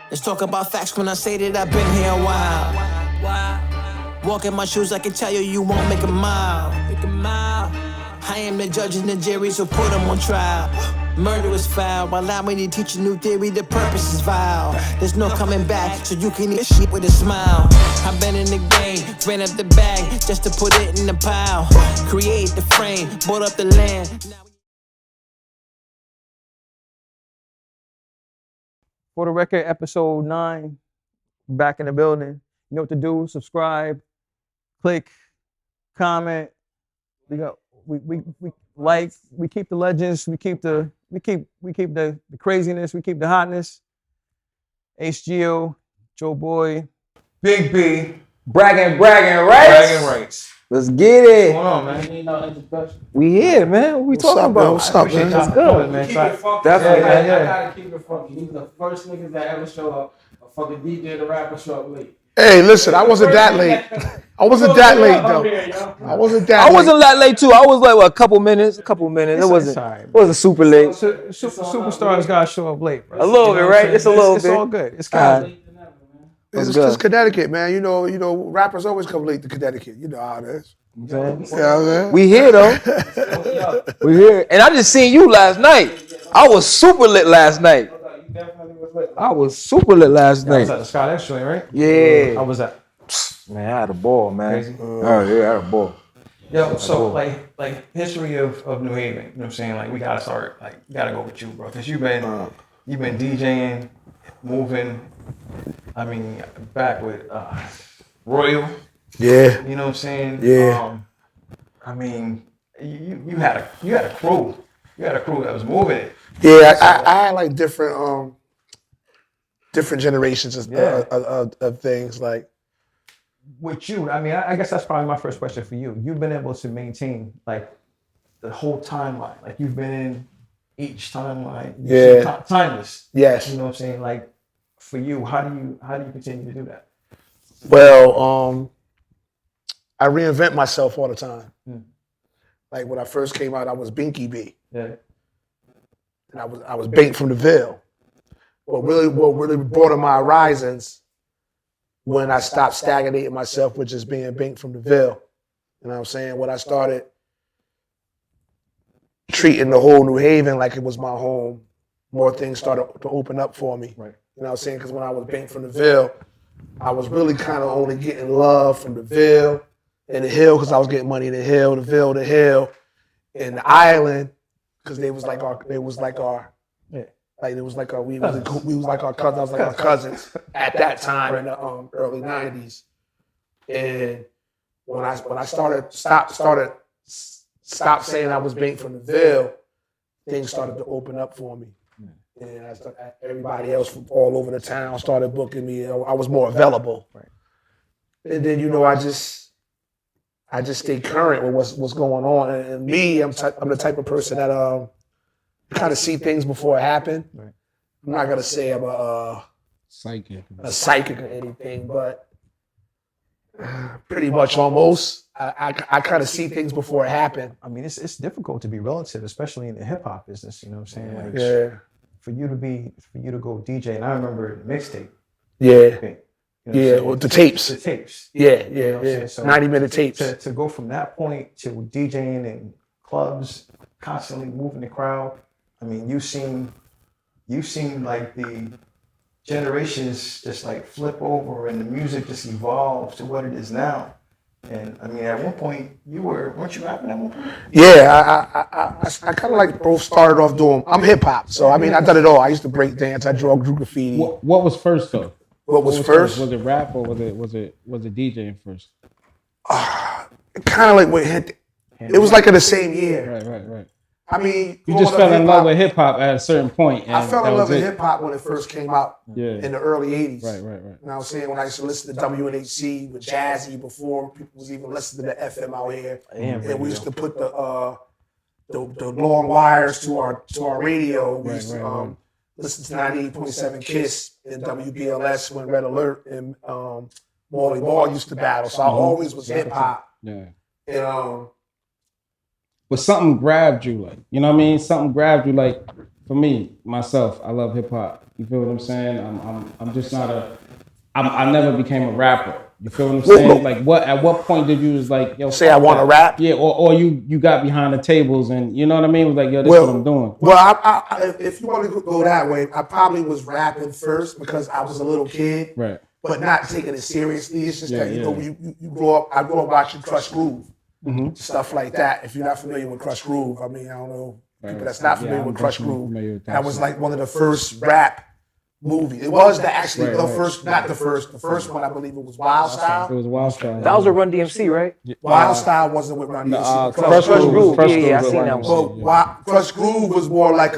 Let's talk about facts when I say that I've been here a while. Walk in my shoes, I can tell you, you won't make a mile. I am the judge and the jury, so put them on trial. Murder is foul, allow me to teach a new theory, the purpose is vile. There's no coming back, so you can eat shit with a smile. I've been in the game, ran up the bag, just to put it in the pile. Create the frame, bought up the land. For the record, episode 9, back in the building. You know what to do, subscribe, click, comment. We like, we keep the legends, we keep the craziness, we keep the hotness. HGO, Joe Boy, Bink B, Braggin Braggin Rights. Let's get it. What's going on, man? You need no introduction. We here, man. What we talking about? What's up, man? That's good, man. Keep it funky. Definitely, man. yeah. I gotta keep it funky. These are the first niggas that ever show up. A fucking DJ, the rapper, show up late. Hey, listen, I wasn't that late. I wasn't that late, though. I wasn't that late. I wasn't that late too. I was like, what, a couple minutes. It wasn't super late. Superstars gotta show up late, bro. A little bit, right? It's a little bit. It's all good. It's kind of. It's just Connecticut, man. You know, rappers always come late to Connecticut. You know how it is. Yeah, we here though. We here, and I just seen you last night. I was super lit last night. I was super lit last night. I was at the Scott X joint, right? Yeah. How was that? Man, I had a ball, man. Crazy. Oh yeah, I had a ball. Yo, so like history of New Haven. You know what I'm saying? Like we gotta start. Like we gotta go with you, bro, because you've been DJing, moving. I mean, back with Royal. Yeah. You know what I'm saying? Yeah. I mean, you had a crew. You had a crew that was moving it. Yeah, I had like different generations of things. Like With you, I mean, I guess that's probably my first question for you. You've been able to maintain like the whole timeline. Like you've been in each timeline. Yeah. Timeless. Yes. You know what I'm saying? Like for you, how do you continue to do that? Well, I reinvent myself all the time. Like when I first came out, I was Binky B. Yeah. And I was Bink from the Ville. What really brought on my horizons when I stopped stagnating myself with just being Bink from the Ville. You know what I'm saying? When I started treating the whole New Haven like it was my home, more things started to open up for me. Right. You know what I'm saying? Because when I was Bink from the Ville, I was really kind of only getting love from the Ville and the Hill because I was getting money in the Hill, the Ville, the Hill, and the Island because we was like our cousins. I was like our cousins at that time in the early '90s. And when I stopped saying I was Bink from the Ville, things started to open up for me. And everybody else from all over the town started booking me. I was more available. Right. And then I just stay current with what's going on. And me, I'm the type of person that kind of see things before it happen. Right. I'm not gonna say I'm a psychic or anything, but pretty much almost. I kind of see things before it happen. I mean, it's difficult to be relative, especially in the hip hop business. You know what I'm saying? Like, Yeah. For you to go DJ, and I remember the mixtape. Yeah. You know Yeah. Well, the tapes. The tapes. Yeah. You know what I'm saying? So 90-minute tapes. To go from that point to DJing in clubs, constantly moving the crowd. I mean, you seem like the generations just like flip over and the music just evolves to what it is now. And I mean, at one point weren't you rapping at one point? Yeah, I kind of like both started off doing. I'm hip hop, so I mean, I done it all. I used to break dance. I drew graffiti. What was first though? What was first? Was it rap or was it DJing first? Kind of like what hit. It was like in the same year. Right. I mean, You just fell in love with hip hop at a certain point. And I fell in love with it. hip hop when it first came out in the early '80s. Right. You know what I'm saying? When I used to listen to WNHC with Jazzy before people was even listening to FM out here, and we used to put the long wires to our radio. We used to listen to 98.7 Kiss and WBLS when Red Alert and Molly Ball used to battle. So I always was hip hop. Yeah. And But something grabbed you, like, you know what I mean? Something grabbed you, like, for me, myself, I love hip hop. You feel what I'm saying? I'm just not I never became a rapper. You feel what I'm saying? Like at what point did you was like, yo, Say I want to rap? Yeah, or you got behind the tables and you know what I mean? Was like, yo, this is what I'm doing. Well, I, if you want to go that way, I probably was rapping first because I was a little kid, Right. but not taking it seriously. It's just that, you yeah. know, you grow up, I grew up watching Crush Groove, stuff like that. If you're not familiar with Crush Groove, I mean, I don't know, people that's not familiar with Crush Groove, that was like one of the first rap movie. It was actually the first, not the first. The first one, I believe it was Wild Style. It was Wild Style. That was a Run DMC, right? Wild Style wasn't with Run DMC. Crush Groove. Yeah, I seen that one. Well, Crush Groove was more like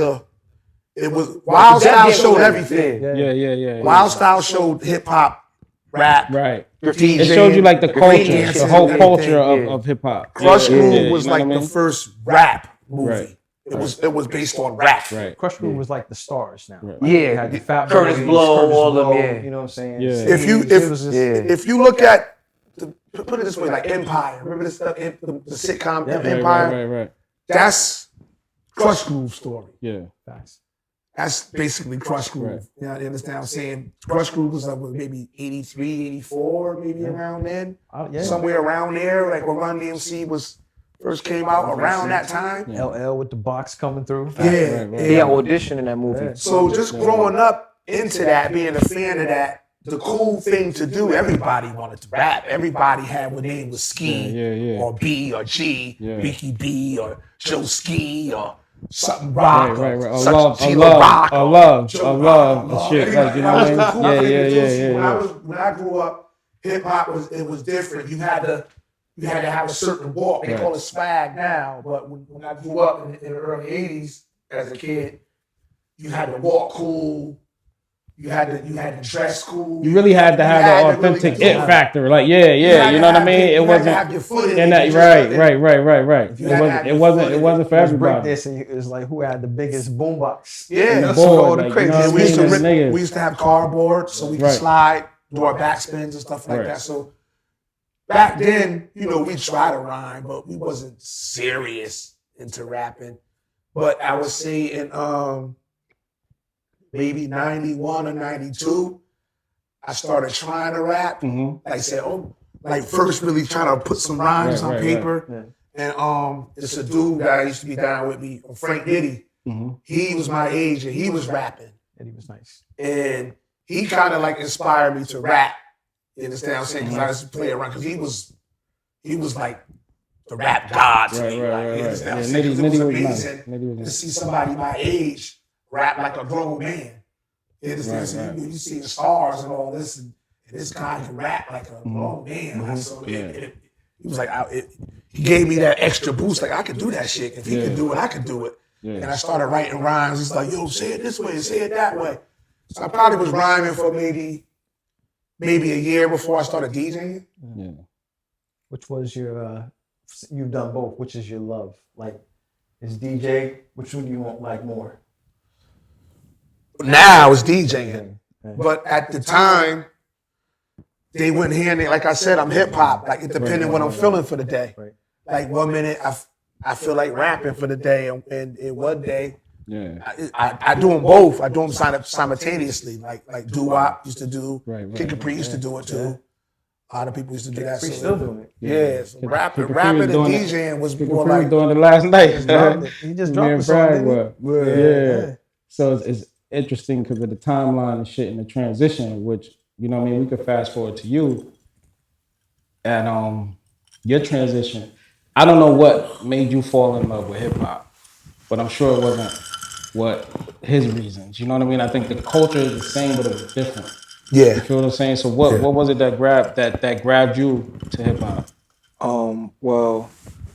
it was, Wild Style showed everything. Yeah. Wild Style showed hip hop, rap, Right. DJing, It showed you like the culture, dances, the whole and culture everything. of hip hop. Crush Groove was you know like what I the mean? first rap movie. Right. It was based on rap. Right. Crush Groove was like the stars now. Right. Like, Yeah, you had the Fat Curtis Boys, Blow, Curtis all of them, Blow, yeah. You know what I'm saying? Yeah. If you look at put it this way, like Empire. Remember this stuff, the sitcom Empire? Right. That's Crush Groove story. Yeah. Facts. That's basically Crush Groove. Right. You know, you understand what I'm saying? Crush Groove was like maybe 83, 84, maybe around then. Yeah. Somewhere around there, like when Run DMC first came out around that time. LL with the box coming through. Yeah. He had audition in that movie. So just growing up into that, being a fan of that, the cool thing to do, everybody wanted to rap. Everybody had what name was Ski Yeah. or B or G, Yeah. Mickey B or Joe Ski or something Rock. Right. Or A such love, Sheila Rock. a love, Joe a love, Rock, shit. Like, you know that what was I the mean? cool thing to do. Yeah. When I grew up, hip hop was different. You had to have a certain walk. They call it swag now, but when I grew up in the early '80s as a kid, you had to walk cool. You had to dress cool. You really had to have the authentic it factor. Like, yeah. You know what I mean? It wasn't. Have your foot in And that, right. It wasn't for everybody. This and it was like who had the biggest boombox. Yeah, That's board, all the like, crazy. you know what I we used to mean? Niggas. we used to have cardboard so we could Right. slide, do our backspins and stuff like Right. that. So back then, you know, we tried to rhyme, but we wasn't serious into rapping. But I would say in maybe 91 or 92, I started trying to rap. Mhm. Like I said, like first really trying to put some rhymes on Right. paper. And it's a dude that I used to be down with me, Frank Diddy. Mhm. He was my age and he was rapping. And he was nice. And he kind of like inspired me to rap. You understand what I'm saying? Because I used to play around, because he was like the rap god to me. Like, you understand what I'm saying? 'Cause it was amazing to see somebody my age rap like a grown man. You understand? So you see the stars and all this, and this guy can rap like a grown man. So he was like, he gave me that extra boost. Like, I could do that shit. If he could do it, I could do it. And I started writing rhymes. He's like, yo, say it this way, say it that way. So I probably was rhyming for maybe a year before I started DJing. Yeah. Which was your you've done both. Which is your love? Like, is DJ, which one do you want like more? Now it's DJing. But at the time, they went hand in. Like I said, I'm hip hop. Like, it depended what I'm feeling for the day. Right. Like 1 minute I feel like rapping for the day, and in one day I do them both. I do them simultaneously. Like doo-wop used to do. Kid Capri used to do it too. A lot of people used to do that. We still doing it. Yeah, so rapping and DJing was more We were like. doing it last night. He just Me dropped and the song, Bragg didn't he? were. Yeah. So it's interesting because of the timeline and shit and the transition, which, you know what I mean, we could fast forward to you and your transition. I don't know what made you fall in love with hip hop, but I'm sure it wasn't what his reasons. You know what I mean? I think the culture is the same, but it was different. Yeah. You feel what I'm saying? So what was it that grabbed you to hip hop? Well,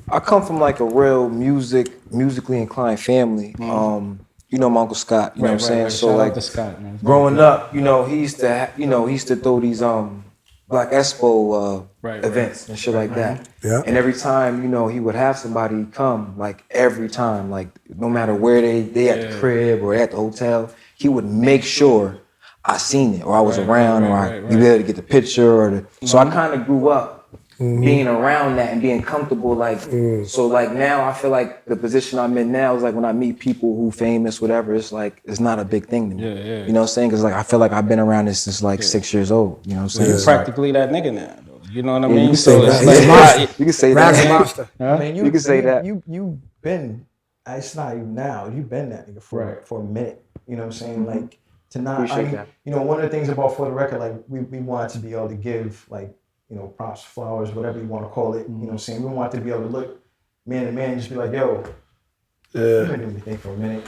I come from like a real musically inclined family. You know my Uncle Scott, you know what I'm saying? So Shout out like to Scott, man. growing up, you know, he used to throw these Black Expo events and shit like that. Yeah. And every time, you know, he would have somebody come, like every time, like no matter where they at the crib or at the hotel, he would make sure I seen it or I was around or I be able to get the picture or so I kind of grew up being around that and being comfortable. Like, so like now I feel like the position I'm in now is like when I meet people who famous, whatever, it's like, it's not a big thing to me. You know what I'm saying? Cause like, I feel like I've been around this since like 6 years old. You know what I'm saying? You're practically that nigga now, though. You know what I Yeah, mean? you can So say it's that. like, You can say Rags that. monster. I mean, You can say that. You've been. It's not even now. You've been that nigga for a minute. You know what I'm saying? Like to not. Appreciate that. You know, one of the things about For the Record, like we wanted to be able to give like, you know, props, flowers, whatever you want to call it. You know what I'm saying? We want to be able to look man to man and just be like, yo, you've been doing your thing for a minute.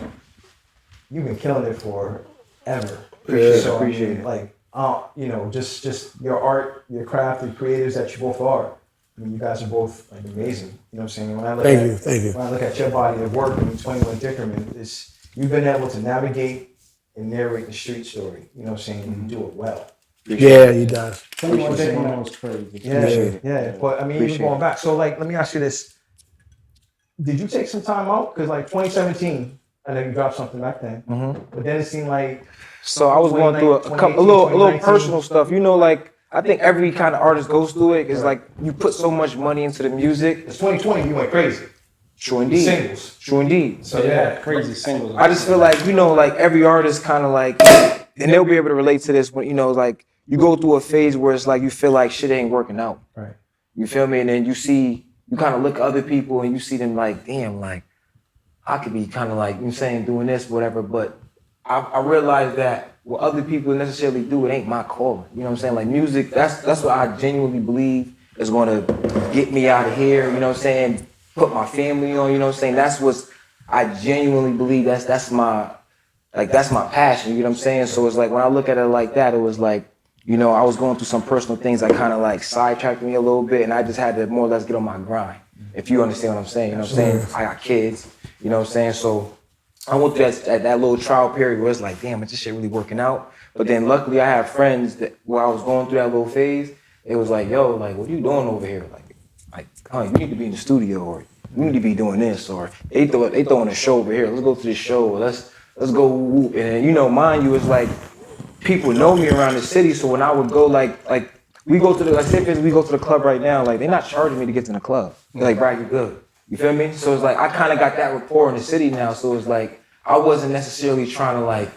You've been killing it for ever. Appreciate it. Like, you know, just your art, your craft, the creators that you both are. I mean, you guys are both like amazing. You know what I'm saying? When I look Thank you. When I look at your body of work, I mean, 21 Dickerman, you've been able to navigate and narrate the street story. You know what I'm saying? And you do it well. Yeah, he does. 21 Dickerman was crazy. Yeah. But I mean, even going back. So like, let me ask you this. Did you take some time out? Because like 2017, I know you dropped something back then. But then it seemed like. So I was going through a little personal stuff. You know, like, I think every kind of artist goes through it. It's like you put so much money into the music. It's 2020, you went crazy. True indeed. Singles. True indeed. So yeah, Crazy singles. I just feel like, you know, like every artist kind of like, and they'll be able to relate to this when, you know, like you go through a phase where it's like you feel like shit ain't working out. Right. You feel me? And then you kind of look at other people and you see them like, damn, like I could be kind of like, you know what I'm saying, doing this, whatever. But I realized that what other people necessarily do, it ain't my calling. You know what I'm saying? Like music, that's what I genuinely believe is going to get me out of here. You know what I'm saying? Put my family on. You know what I'm saying? That's what I genuinely believe. That's my passion. You know what I'm saying? So it's like when I look at it like that, it was like, you know, I was going through some personal things that kind of like sidetracked me a little bit, and I just had to more or less get on my grind. If you understand what I'm saying, you know what I'm saying? I got kids. You know what I'm saying? So I went through that little trial period where it's like, damn, is this shit really working out? But then luckily I have friends that while I was going through that little phase, it was like, yo, like, what are you doing over here? Like, oh, you need to be in the studio, or you need to be doing this, or they throwing a show over here. Let's go to this show. Let's go whoop. And you know, mind you, it's like people know me around the city. So when I would go, like we go to the, like, say we go to the club right now, like they're not charging me to get to the club. They're like, Bragg, you're good. You feel me? So it's like I kind of got that rapport in the city now. So it's like I wasn't necessarily trying to like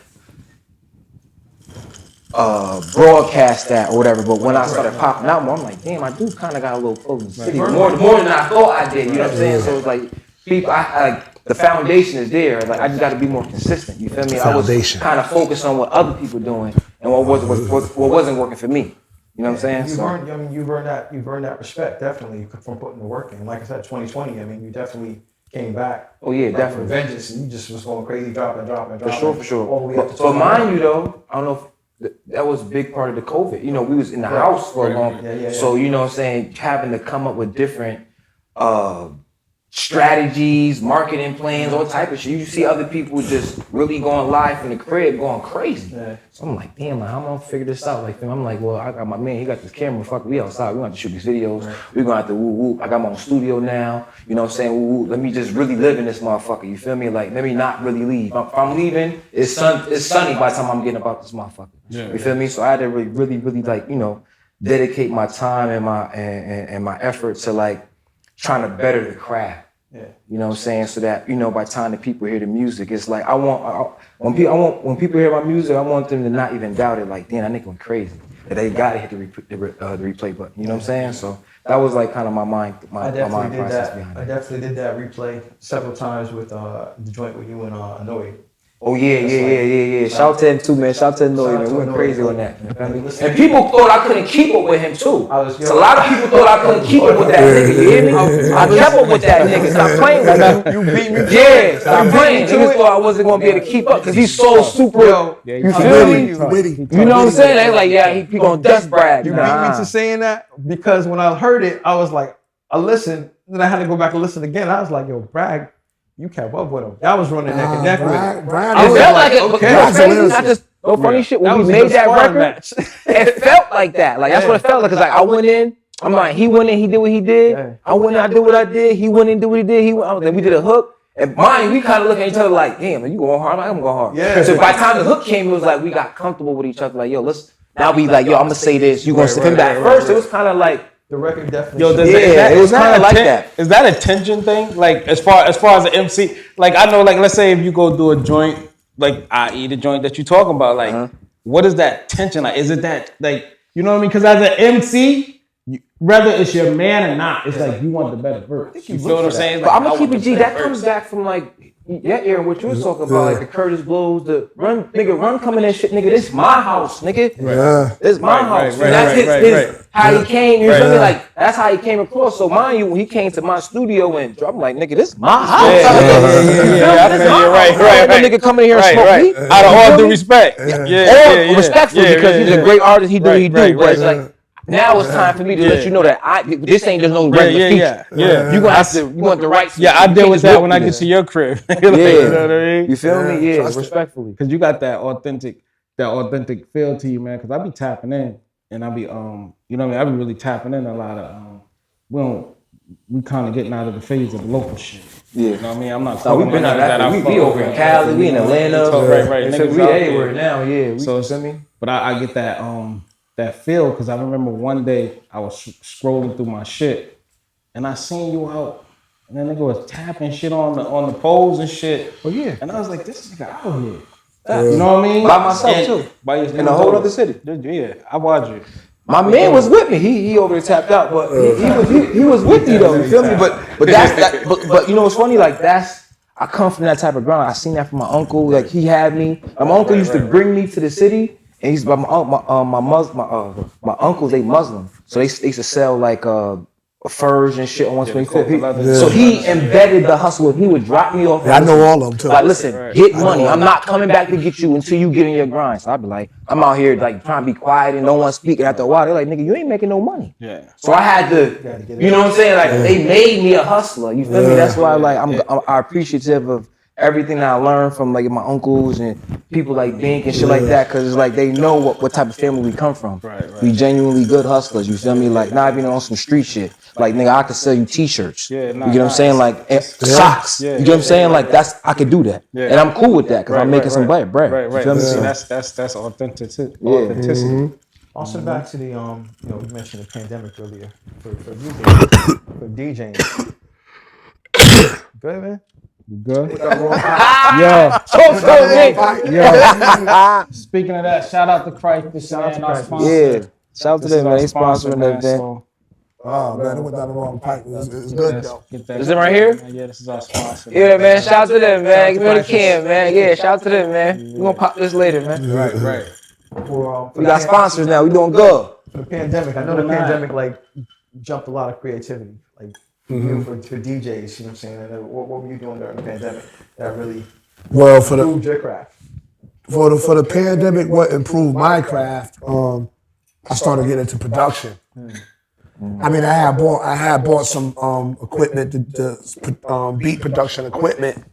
broadcast that or whatever. But when I started popping out more, I'm like, damn, I do kind of got a little close in the city. More than I thought I did. You know what I'm saying? So it's like people, the foundation is there. Like I just got to be more consistent. You feel me? I was kind of focused on what other people doing and what wasn't working for me. You know what I'm saying? You've earned that respect, definitely, from putting the work in. Like I said, 2020, I mean, you definitely came back. Oh yeah, like, definitely. For vengeance, and you just was going crazy, dropping. For sure. But mind you though, I don't know if that was a big part of the COVID. You know, we was in the house for a long time. So, you know what I'm saying, having to come up with different strategies, marketing plans, all type of shit. You see other people just really going live from the crib, going crazy. Yeah. So I'm like, damn, like, how am I gonna figure this out? Like, I'm like, well, I got my man, he got this camera, fuck, we outside, we gonna have to shoot these videos, we gonna have to woo woo. I got my own studio now, you know what I'm saying, woo woo. Let me just really live in this motherfucker, you feel me? Like, let me not really leave. If I'm leaving, it's sunny by the time I'm getting about this motherfucker. You feel me? So I had to really, like, you know, dedicate my time and my effort to like trying to better the craft. Yeah. You know what I'm saying? So that, you know, by the time the people hear the music, it's like when people hear my music, I want them to not even doubt it. Like, damn, that nigga went crazy. That they gotta hit the replay button. You know what I'm saying? So that was like kind of my mind process behind it. I definitely did that replay several times with the joint with you and Annoyed. Oh yeah. Shout out to him too, man. Shout out to Noy, man. We went crazy on that. And people thought I couldn't keep up with him too. So a lot of people thought I couldn't keep up with that nigga. You hear me? I kept up with that nigga. Stop playing with me. You beat me. Yeah, stop playing. Niggas thought I wasn't gonna be able to keep up because he's so super. You feel me? You know what I'm saying? They like, yeah, he gonna dust brag. You beat me to saying that because when I heard it, I was like, I listened, then I had to go back and listen again. I was like, yo, Bragg. You kept up with him. That was running neck and neck with him. I felt like it. Okay. Not just no funny shit. When we made that record, it felt like that. Like that's what it felt like. Cause like I went in, I'm like, he went in, he did what he did. I went in, I did what I did. He went in, did what he did. Then we did a hook. And mine, we kind of look at each other like, damn, you going hard? I'm going hard. Yeah. So by the time the hook came, it was like we got comfortable with each other. Like, yo, let's now be like, yo, I'm gonna say this. You gonna send him back first. It was kind of like The record definitely. Yo, it was kind of like that. Is that a tension thing? Like as far as an MC, like I know, like let's say if you go do a joint, like I eat a joint that you talking about, like what is that tension like? Is it that like you know what I mean? Because as an MC, whether it's your man or not, it's like you want the better verse. You feel what I'm saying? But I'm gonna keep it G. That comes back from like that era, what you was talking about, like the Curtis Blows, the run coming in shit, nigga. This my house, nigga. Yeah. This my house. Right, And that's his how he came. You feel me? Like that's how he came across. So mind you, when he came to my studio and I'm like, nigga, this my house. Right. That nigga come in here and smoke weed. Out of all due respect, Respectfully, because he's a great artist. He do what he do. But it's right. like. Now it's time for me to let you know that this ain't just no regular feature. You gonna have to, you want the rights. Yeah, I deal with that when I get to your crib. Like, you know what I mean? You feel me? Yeah, respectfully. Because you got that authentic feel to you, man. Because I be tapping in, and I be you know what I mean. I be really tapping in a lot of we kind of getting out of the phase of local shit. Yeah, you know what I mean. I'm not. So we've been out that. We over in Cali, we in Atlanta, right. So we everywhere now. Yeah, so you feel me? But I get that that feel because I remember one day I was scrolling through my shit and I seen you out and then nigga was tapping shit on the poles and shit. Oh yeah. And I was like, this nigga out here. You know what I mean? By myself too. In a whole other city. Yeah, I watch you. My man was with me. He over there tapped out, but he was with you though. You feel me? But that's that. But you know what's funny? Like I come from that type of ground. I seen that from my uncle. Like he had me. My uncle used to bring me to the city. And he's my uncles, they Muslim, so they used to sell like furs and shit on 125th. So he embedded the hustle. He would drop me off. I know all of them too. Like, listen, get money. I'm not coming back to get you until you get in your grind. So I'd be like, I'm out here like trying to be quiet and no one speaking. After a while, they're like, nigga, you ain't making no money. Yeah. So I had to, you know what I'm saying? Like they made me a hustler. You feel me? That's why like I'm appreciative of everything that I learned from like my uncles and people like Bink and shit like that, because it's like they know what type of family we come from. Right. We genuinely good hustlers, you feel me? Like not even on some street shit. Like nigga, I could sell you t-shirts. You get what I'm saying? Like socks. You get what I'm saying? Like I could do that. And I'm cool with that because I'm making some bread. Right. You feel me? See, that's authenticity. Also back to the we mentioned the pandemic earlier for music, for DJing. Go ahead, man. You good? Yo. Speaking of that, shout out to Christ. Shout out to Christ. Yeah. Shout out to them, man. They sponsoring everything. Oh man, it went down the wrong pipe. It's good though. Is it right here? Yeah, this is our sponsor. Yeah, man. Shout out to them, man. Give me the can, man. Yeah, shout out to them, man. We're gonna pop this later, man. Right. We got sponsors now. We doing good. For the pandemic, I know the pandemic like jumped a lot of creativity. Like for DJs, you know what I'm saying? And what were you doing during the pandemic that really improved your craft? For the pandemic, what improved my craft? I started getting into production. I mean, I had bought some equipment, the beat production equipment,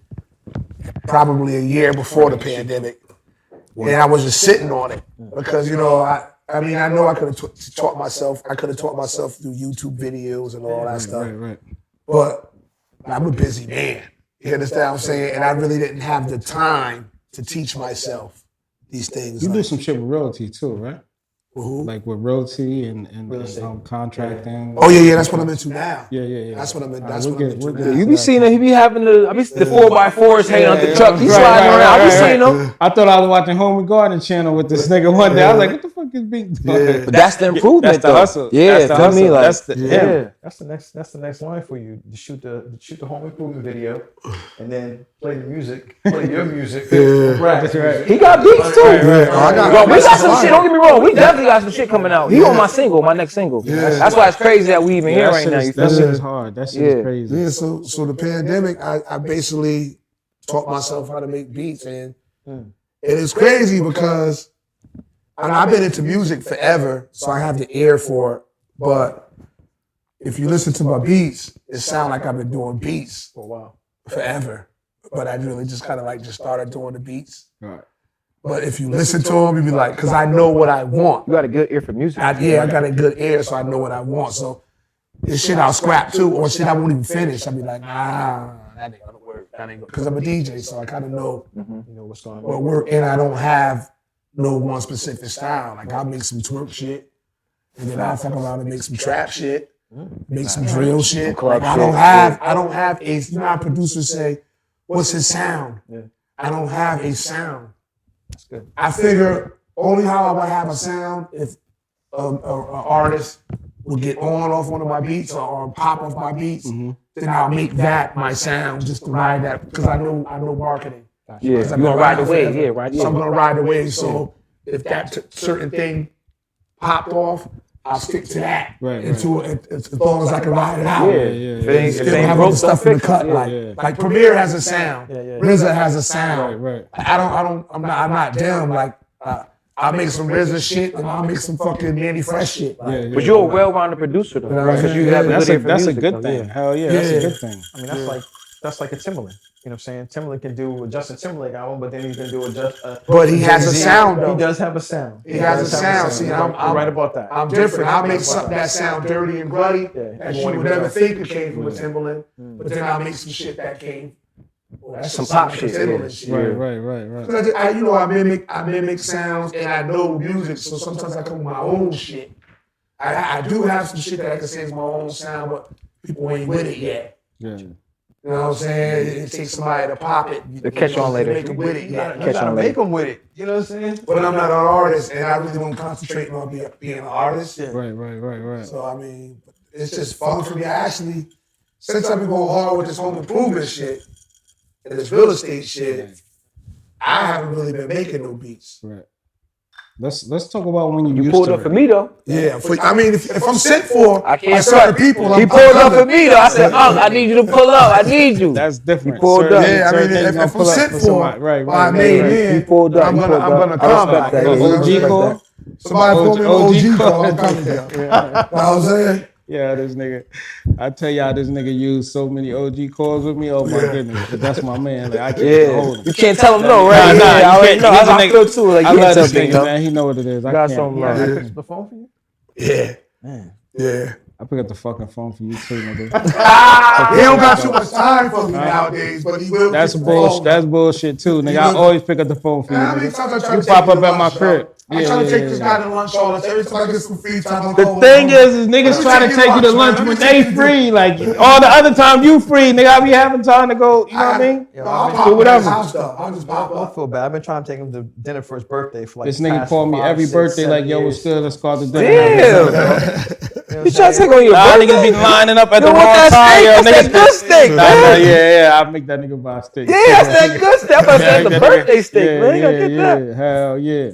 probably a year before the pandemic, and I was just sitting on it because I know I could have taught myself. I could have taught myself through YouTube videos and all that stuff. Right. But I'm a busy man. You understand what I'm saying? And I really didn't have the time to teach myself these things. You do some shit with realty too, right? Who? Like with realty and contracting. Oh yeah, that's what I'm into now. Yeah. That's what I'm into now. You be seeing him, he be having the 4x4s hanging on the truck. He's sliding around. I be seeing him. I thought I was watching Home and Garden channel with this nigga one day. I was like, what the fuck is Bink doing? But that's the improvement, that's the hustle. Yeah, that's the hustle. Me, like, That's the next line for you. To shoot the home improvement video, and then play your music. Right. He got beats too. Right. We got some shit. Don't get me wrong. We definitely got some shit coming out. He on my next single. That's why it's crazy that we even here right now. That shit is hard. That shit is crazy. Yeah. So the pandemic, I basically taught myself how to make beats, and it's crazy because I've been into music forever, so I have the ear for it. But if you listen to my beats, it sounds like I've been doing beats for a while, forever. But I really just kind of just started doing the beats. Right. But if you listen to them, you be like, because I know what I want. You got a good ear for music. I got a good ear, so I know what I want. So this shit I'll scrap too, or shit I won't even finish. I'll be like, nah, that ain't gonna work. Because I'm a DJ, so I kind of know, what's going on. what work, and I don't have no one specific style. Like I'll make some twerk shit, and then I'll fuck around and make some trap shit, make some drill shit. club Like, shit. I don't have a, you know how producers say, what's his sound? Yeah. I don't have a sound. That's good. I figure only how I would have a sound if an artist will get on off one of my beats or pop off my beats, then I'll make that my sound just to ride that, because I know marketing. Yeah, you gonna ride the wave, yeah, right. So I'm gonna ride the wave. So if that certain thing popped off, I'll stick to that. Right, Until as long as I can ride it out. If Still they have broke other stuff in the cut. yeah. Like Premier has a sound. RZA has a sound. Right. I'm not them. Like I'll make some RZA shit and I'll make some fucking Manny Fresh shit. Like, But you're a well-rounded producer though, Right. because you have That's good a ear for music, good though, thing. yeah. Hell yeah, that's a good thing. I mean, that's like a Timberland. You know what I'm saying? Timberland can do a Justin Timberlake album, but then he can do a but he has a sound though. He does have a sound. He has a sound. See, You're right about that. I'm different. I'll make something that sound dirty and gruddy that you would never think it came from a Timberland. But then I'll make some shit that came. That's Some pop shit, Timberland yeah. shit. Right. 'Cause I mimic sounds and I know music, so sometimes I come with my own shit. I do have some shit that I can say is my own sound, but people ain't with it yet. Yeah. You know what I'm saying? It takes somebody to pop it. To catch on later. Make them with it yet. You gotta make them with it. You know what I'm saying? But I'm not an artist, and I really don't concentrate on being an artist. Right. So, I mean, it's just fun for me. I actually, since I've been going hard with this home improvement shit and this real estate shit, I haven't really been making no beats. Right. Let's talk about when you used Pulled to up for me though. Yeah, I mean, if I'm sent for I can't by certain front. people, He I'm pulled up coming. for me though. I said, I need you to pull up. I need you. That's different. He pulled up. Yeah, I certain mean, things if gonna I'm pull up sent for for somebody. Right. by a made man, He pulled up. I'm He pulled gonna up. come. I respect that. Like, Yeah, OG yeah. call. Somebody pull me an OG OG call. call, I'm coming there. You know what I'm saying? Yeah, this nigga. I tell y'all, this nigga used so many OG calls with me. Oh my goodness, 'cause that's my man. Like I can't hold him. You can't tell him no, right? Nah, Yeah, you I already can't- know. he's a I nigga- feel too. Like, I you love can't tell this Big, nigga, though. man. He know what it is. I Got can't. some Yeah, love. I picked up the phone for you. Yeah. Man. Yeah. I pick up the fucking phone for you too, nigga. He don't got too much time for me nowadays, but he will. That's pick the bullshit. phone. That's bullshit too, nigga. I always pick up the phone for you. Man, how many Nigga. times I try You to pop take up you at my to lunch, crib. dog? I try to take this guy to lunch all the time. Every time I get some free time, I'm The going thing home. is niggas Let me trying to take you to lunch man. when Let me they take you free. Like all the other time you free, nigga. I be having time to go. You know what I mean? I'll pop Do up whatever. at his house, though. I'll just pop I don't up. feel bad. I've been trying to take him to dinner for his birthday for like This nigga past called me 5, every 6, birthday 7 like, yo, years. what's good? Let's call the dinner. Damn. You trying to take on your Nah, birthday? niggas be lining up at the Yo, wrong what that time. steak? Yo, That's that niggas good steak, Nah, man. yeah. I make that nigga buy a steak. Yeah, that's that good stuff. I said the That nigga- birthday steak, man. You gotta yeah, get that. yeah. Hell yeah.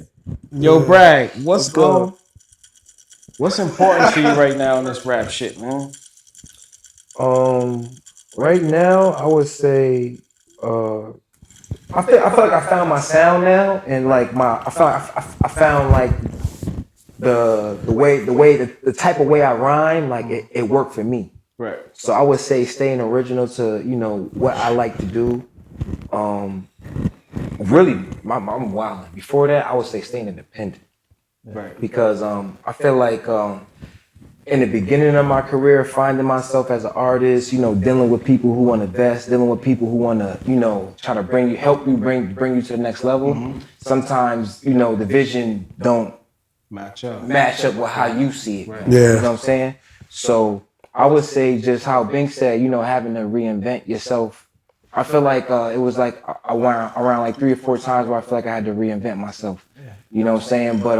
Yo, Bragg, what's good? What's important to you right now in this rap shit, man? Right now, I would say, I feel like I found my sound now, and like I found like the type of way I rhyme, like it worked for me. Right. So I would say staying original to what I like to do. Really, I'm wild. Before that, I would say staying independent. Right. Because I feel like in the beginning of my career, finding myself as an artist, dealing with people who want to invest, dealing with people who want to, try to help you bring you to the next level. Mm-hmm. Sometimes, the vision don't Match up. match up with how you see it. Right. Yeah. You know what I'm saying? So I would say just how Bink said, having to reinvent yourself. I feel like it was like around like 3 or 4 times where I feel like I had to reinvent myself. You know what I'm saying? But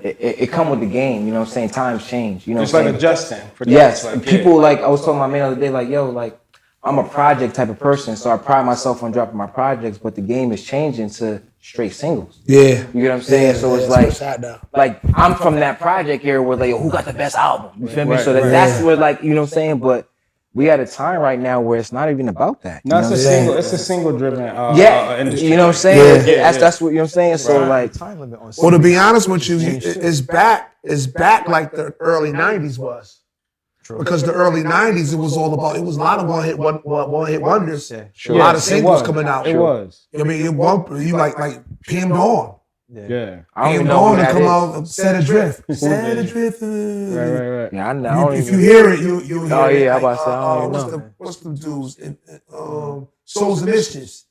it come with the game. You know what I'm saying? Times change. You know It's what I'm like saying? adjusting. For Yes, like, and people like I was telling my man the other day, like, yo, like I'm a project type of person, so I pride myself on dropping my projects, but the game is changing to straight singles. Yeah. You get what I'm saying? So it's like, sad now. like I'm from that project here where like, who got the best album? You feel me? Right, So right. that's where like, you know what I'm saying? But we at a time right now where it's not even about that. You No, know it's what I'm a saying? single. It's a single driven. Industry. You know what I'm saying? Yeah. That's what you know what I'm saying. So like, Time limit on Well, to be honest with you, it's back like the early '90s was. Because the early '90s, it was a lot of one hit wonders. Yeah. Sure. A lot of It singles was. coming out. It was. I mean, you like Pim Dawn. Yeah. I don't Pim even know Dawn who to that come is. out, Set Adrift. Set Adrift. Right. Yeah, I know. I don't If even- you hear it, you hear Oh, it. yeah, I'm about to say, I don't even know. What's the dudes? Souls and Mischiefs.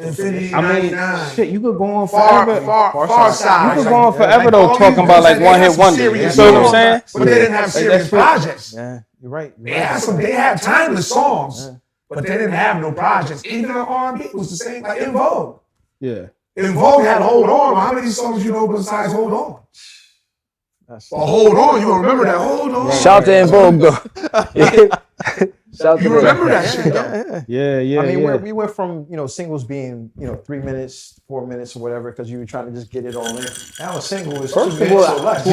Infinity I mean, 99. shit, you could go on Far forever. side. You could go on forever though, all talking these about like they one had hit some wonder. You serious feel what I'm songs, saying? But they didn't have serious projects. Yeah, you're right. They had timeless songs, but they didn't have no projects. Even the R&B was the same, like In Vogue. Yeah. In Vogue had Hold On. How many songs you know besides Hold On? Well, Hold On, you remember that? Hold On. Shout to In Vogue though. Shout to You remember that shit though? Yeah. I mean, we went from singles being 3 minutes, 4 minutes, or whatever, because you were trying to just get it all in. Now a single is 2 First of minutes all, or less.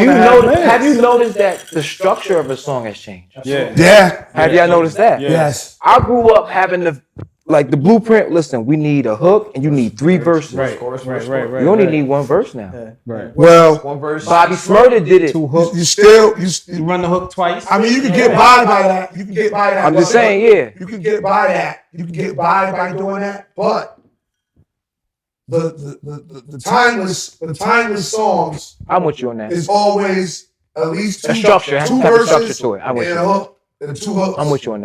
have you noticed that the structure of a song has changed? Yeah. Have y'all noticed that? Yeah. Yes. I grew up having the blueprint. Listen, we need a hook and you need 3 verses. Right. You only need 1 verse now. Right. Well, One verse. Bobby Smurda did it. 2 hooks. you Run the hook twice. I mean, you can get by that. You can get by that. I'm just saying, yeah. You can get by that. You can get by doing that. But the timeless songs I'm with you on that. is always at least A structure. It has to 2 have a structure verses to it. I'm with and a you. hook and 2 hooks. I'm with you on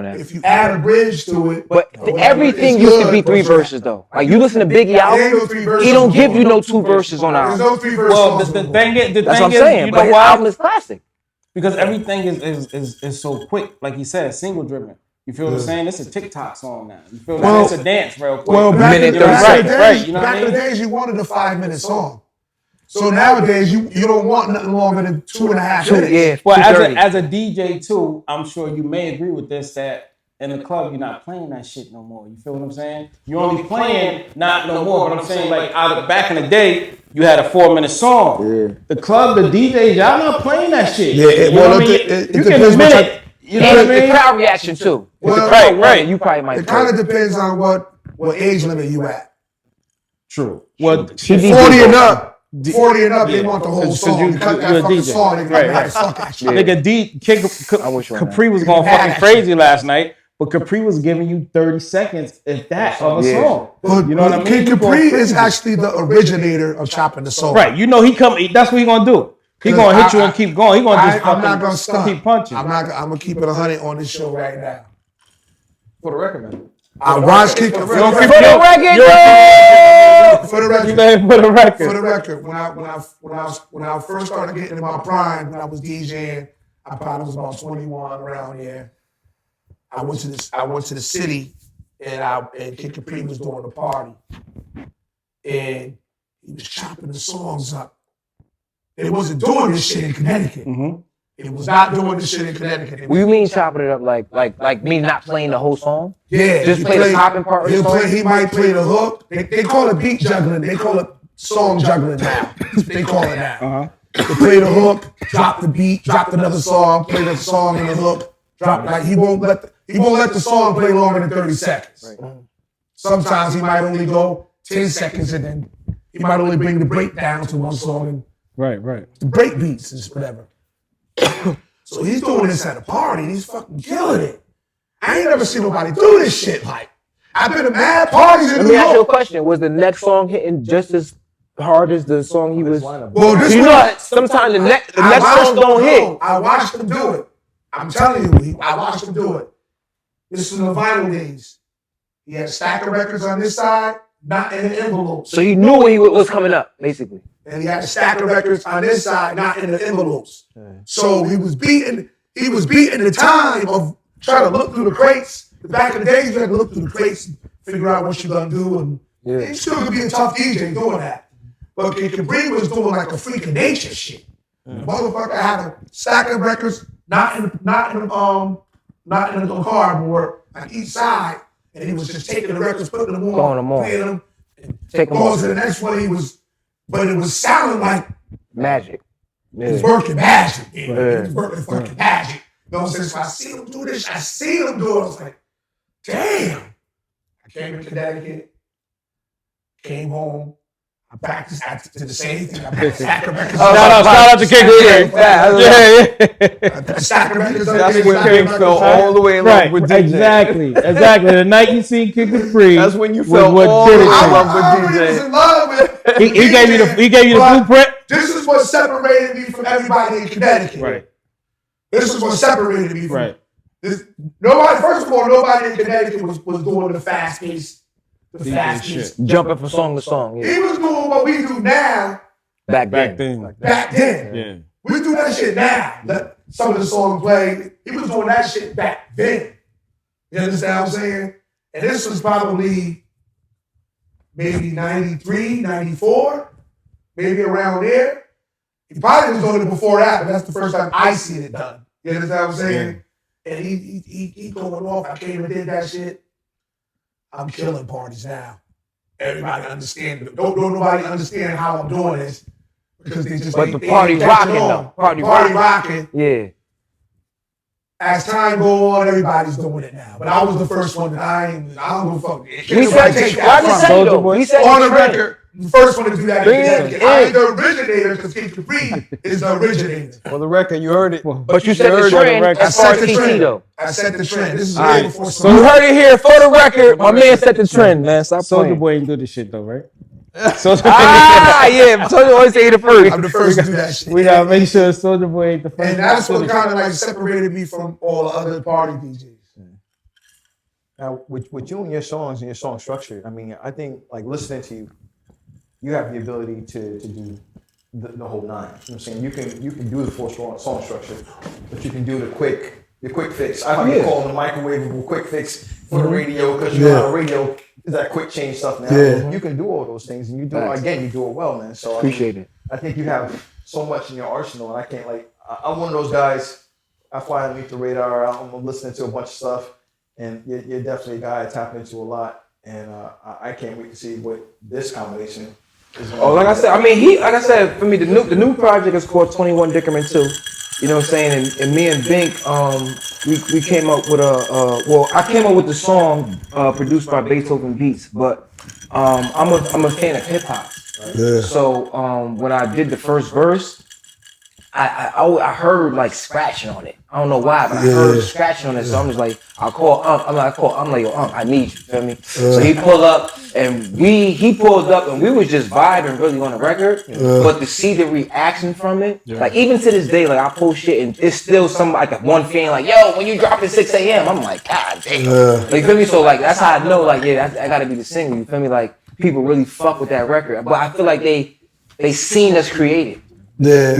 that. If you add a bridge to it, But whatever, everything it's used to good, be 3 but verses though. Like you listen to Biggie There ain't no album, 3 verses. he don't give you no 2 verses on the There's album. no 3 verses. Well, the thing is, That's what I'm saying. you But know his why? album is classic. Because everything is so quick, like he said, single driven. You feel what I'm saying? It's a TikTok song now. You feel what I'm saying? It's a dance real quick. Well, back in Minute the thirty. days, Right, you know what I back in the mean? days, you wanted a 5-minute song. So nowadays, you don't want nothing longer than 2.5 minutes. Yeah. Well, 2:30. as a DJ too, I'm sure you may agree with this that in the club you're not playing that shit no more. You feel what I'm saying? You're only playing not no more. But I'm saying like back in the day, you had a 4-minute song. Yeah. The club, the DJs, y'all not playing that shit. Yeah, You know what I mean? it You depends get what a type- minute. You know what I And the mean? crowd reaction too. If the Well, crowd right. won, you probably might It play. kind of depends on what age limit you at. True. Well, 40 and up, they want the whole Cause song. you- You cut you're that a fucking DJ. song, they got Right, mad right. as fuck at you. Nigga, I wish you on that. Capri was going Mad fucking at crazy last night, but Capri was giving you 30 seconds, if that, of a Yeah. song. But You know what I mean? Kid He going Capri is crazy. actually the originator of chopping the song. Right. You know that's what he gonna do. He gonna hit you and keep going. He gonna just I'm not fucking gonna stunt. keep punching. I'm gonna keep it 100 on this show right now. For the record, man. I watched Kid Capri. For the record, yo! For the record. You know, for the record. For the record, when I first started getting in my prime, when I was DJing, I probably was about 21 around here. I went to the city, and Kid Capri was doing a party, and he was chopping the songs up. It wasn't doing this shit in Connecticut. It was not doing this shit in Connecticut. What do you mean chopping it up like me not playing the whole song? Yeah, Just he play the popping part of the song? He might play the hook. They call it beat juggling. They call it song juggling now. They call it now. They play the hook, drop the beat, drop another song, play the song and the hook, drop. Like he won't let the song play longer than 30 seconds. Right. Sometimes he might only go 10 seconds, and then he might only bring the break down to one song and Right. the break beats and whatever. So he's doing this at a party, and he's fucking killing it. I ain't never seen nobody do this shit. Like, I've been to mad parties in Let New me ask you a York. question. Was the next song hitting just as hard as the song he was? Well, this You one, know, sometimes the next song don't hit. I watched him do it. I'm telling you, I watched him do it. This was in the vinyl days. He had a stack of records on this side, not in the envelopes. So he knew what he was coming up, basically. And he had a stack of records on this side, not in the envelopes. So he was beating the time of trying to look through the crates. Back in the days, you had to look through the crates and figure out what you're gonna do. And you still could be a tough DJ doing that. But Kid Capri was doing like a freak of nature shit. The motherfucker had a stack of records, not in the cardboard, on each side, and he was just taking the records, putting them Throwing them on. playing them, and Take 'em going off. to the next one. But it was sounding like Magic. he was working magic. He was working fucking magic. You know what I'm saying? So I seen him do this. I seen him do it. I was like, damn. I came to Connecticut, came home. I practiced. I did the same thing. I practiced stack of records. Shout out to King Capri. Yeah. Stack of records. That's when King fell all the way in love Right, with DJ. exactly. The night you seen King Capri. That's when you was fell what all did the it way to in you. love I with already was DJ. in love with He gave you the But blueprint. This is what separated me from everybody in Connecticut. Right. This is what separated me from Right. this. Nobody. First of all, nobody in Connecticut was doing the fast pace the fastest. Jumping from song to song. Yeah. He was doing what we do now Back back then. Yeah. We do that shit now. Let some of the songs play. He was doing that shit back then. You understand what I'm saying? And this was probably maybe 93, 94, maybe around there. He probably was doing it before that, but that's the first time I seen it done. You understand what I'm saying? Yeah. And he going off. I came and did that shit. I'm killing parties now. Everybody understand. Don't nobody understand how I'm doing this because they just. But the party rocking though. Party rocking. Yeah. As time go on, everybody's doing it now. But I was the first one that I don't give a fuck. We said on the record. The first one to do that. I ain't the originator because King Capri is the originator. For the record, you heard it. But you set the trend as far as TT though. I set the trend. This is way before. So you heard it here for the record. My man set the trend, man. Stop playing. Soulja Boy ain't do this shit though, right? Yeah. Soulja Boy say the first. I'm the first to do that shit. We gotta make sure Soulja Boy ain't the first. And that's what kind of like separated me from all the other party DJs. Now, with you and your songs and your song structure, I mean, I think like listening to you, you have the ability to do the whole nine. You know what I'm saying? You can do the full song structure, but you can do the quick fix. I like to call them the microwavable quick fix for the radio because you know how radio is that quick change stuff now. Yeah. You can do all those things and you do you do it well, man. So appreciate it. I think you have so much in your arsenal, and I can't I'm one of those guys. I fly underneath the radar. I'm listening to a bunch of stuff, and you're definitely a guy I tap into a lot, and I can't wait to see what this combination. Like I said, for me, the new project is called 21 Dickerman 2. You know what I'm saying? And me and Bink, we came up with I came up with the song produced by Beethoven Beats, but I'm a fan of hip hop. Right? Yeah. So when I did the first verse, I heard like scratching on it. I don't know why, but I heard scratching on it. So I'm just like, I call Unc. I'm like, yo, Unc, I need you. Feel me? So he pulled up, and he pulled up, and we was just vibing really on the record. But to see the reaction from it, like even to this day, like I post shit, and it's still somebody like one fan like, yo, when you drop at 6 a.m., I'm like, God damn. Like, you feel me? So like that's how I know, like, yeah, I gotta be the single. You feel me? Like people really fuck with that record, but I feel like they seen us create it. Yeah.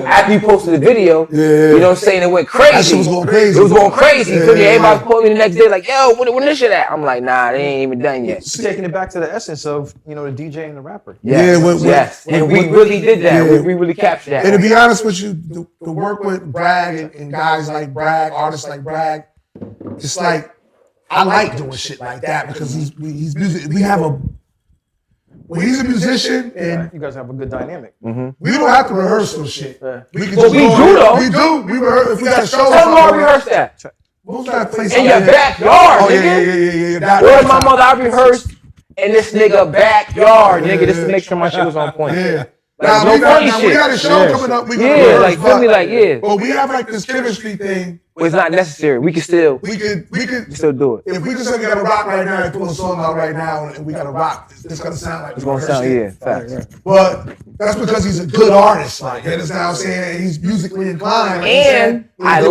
After you posted the video, you know what I'm saying, it went crazy. That shit was going crazy. It was going crazy. Everybody called me the next day like, yo, when this shit at? I'm like, nah, they ain't even done yet. Taking it back to the essence of, the DJ and the rapper. Yes. And we really did that. We really captured that. And to be honest with you, the work with Bragg and guys like Bragg, artists like Bragg, it's like, I like doing shit like that because he's music. When he's a musician and you guys have a good dynamic. We don't have to rehearse no shit. We can We do. We rehearse if we got a show. Tell them I rehearsed that. What was that place? In your backyard, Oh nigga. yeah. Where's my mother? I rehearsed in this nigga backyard, nigga, just to make sure my shit was on point. Yeah. Like, we got a show coming up. We like feel me, like But we have like this chemistry thing. It's not necessary. We can still still do it. If we just say we gotta rock right now and pull a song out right now and we gotta rock, it's gonna sound like it's gonna sound facts. But that's because he's a good artist. Like you understand what I'm saying? He's musically inclined. Like and I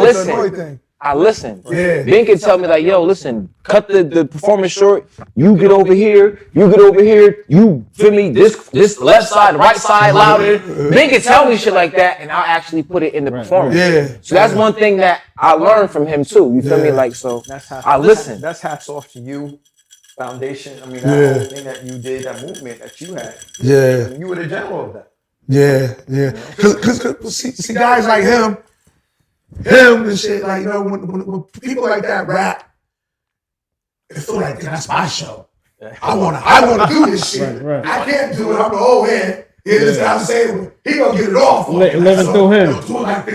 listen. Yeah. Ben can tell me like, yo, listen, cut the performance short. You get over here. You feel me? This left side, right side louder. Ben can tell me shit like that, and I'll actually put it in the performance. Yeah. So that's one thing that I learned from him too. You feel me? Like so, I listen. That's hats off to you, Foundation. I mean, that whole thing that you did, that movement that you had. Yeah. You were the general of that. Yeah. Because see guys like him and shit, like, when people like that rap, it feel like that's my show. I wanna do this shit. Right. I can't do it. I'm the old head. You know what I'm saying? He gonna get it off. Living through him.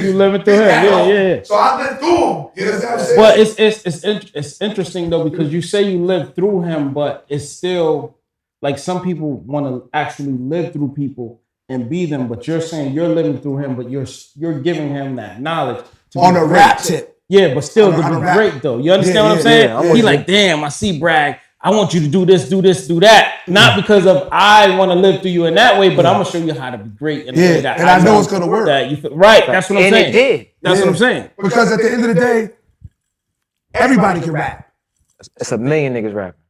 You living through him. Yeah. So I lived through him. You know what I'm saying? But it's interesting though because you say you lived through him, but it's still like some people want to actually live through people and be them. But you're saying you're living through him, but you're giving him that knowledge. On a rap tip. Yeah, but still to be great though. You understand what I'm saying? He like, damn, I see Bragg. I want you to do this, do that. Not because of I want to live through you in that way, but I'm gonna show you how to be great in the way that I know it's gonna work. Right, that's what I'm saying. And it did. That's what I'm saying. Because at the end of the day, everybody can rap. It's a million niggas rapping.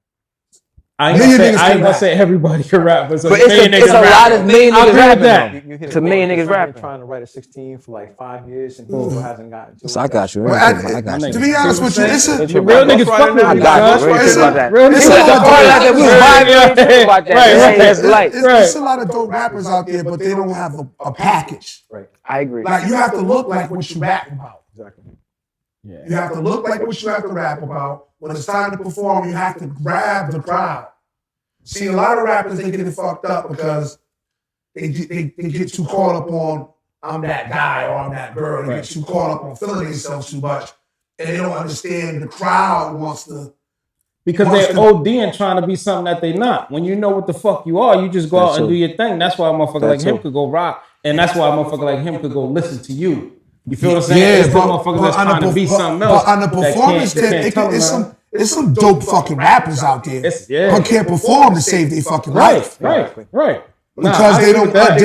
I ain't gonna say everybody can rap, but it's a lot of million niggas rapping. It's a million niggas rapping. Trying to write a 16 for like 5 years and still hasn't gotten to it. So I got you. I got you. To be honest with you, it's a real niggas fuck with me, guys. It's a lot of dope rappers out there, but they don't have a package. Right. I agree. Like you have to look like what you rap about. Exactly. Yeah. You have to look like what you have to rap about. When it's time to perform, you have to grab the crowd. See, a lot of rappers, they get it fucked up because they get too caught up on I'm that guy or I'm that girl. They get too caught up on feeling themselves too much. And they don't understand the crowd wants to. Because they're ODing trying to be something that they not. When you know what the fuck you are, you just go out and do your thing. That's why a motherfucker like him could go rock. And that's why a motherfucker like him could go listen to you. You feel what I'm saying? Yeah, it's the motherfuckers that's trying to be something else. But on the performance tip, it's some dope fucking rappers out there who can't perform to save their fucking life. Right. Because they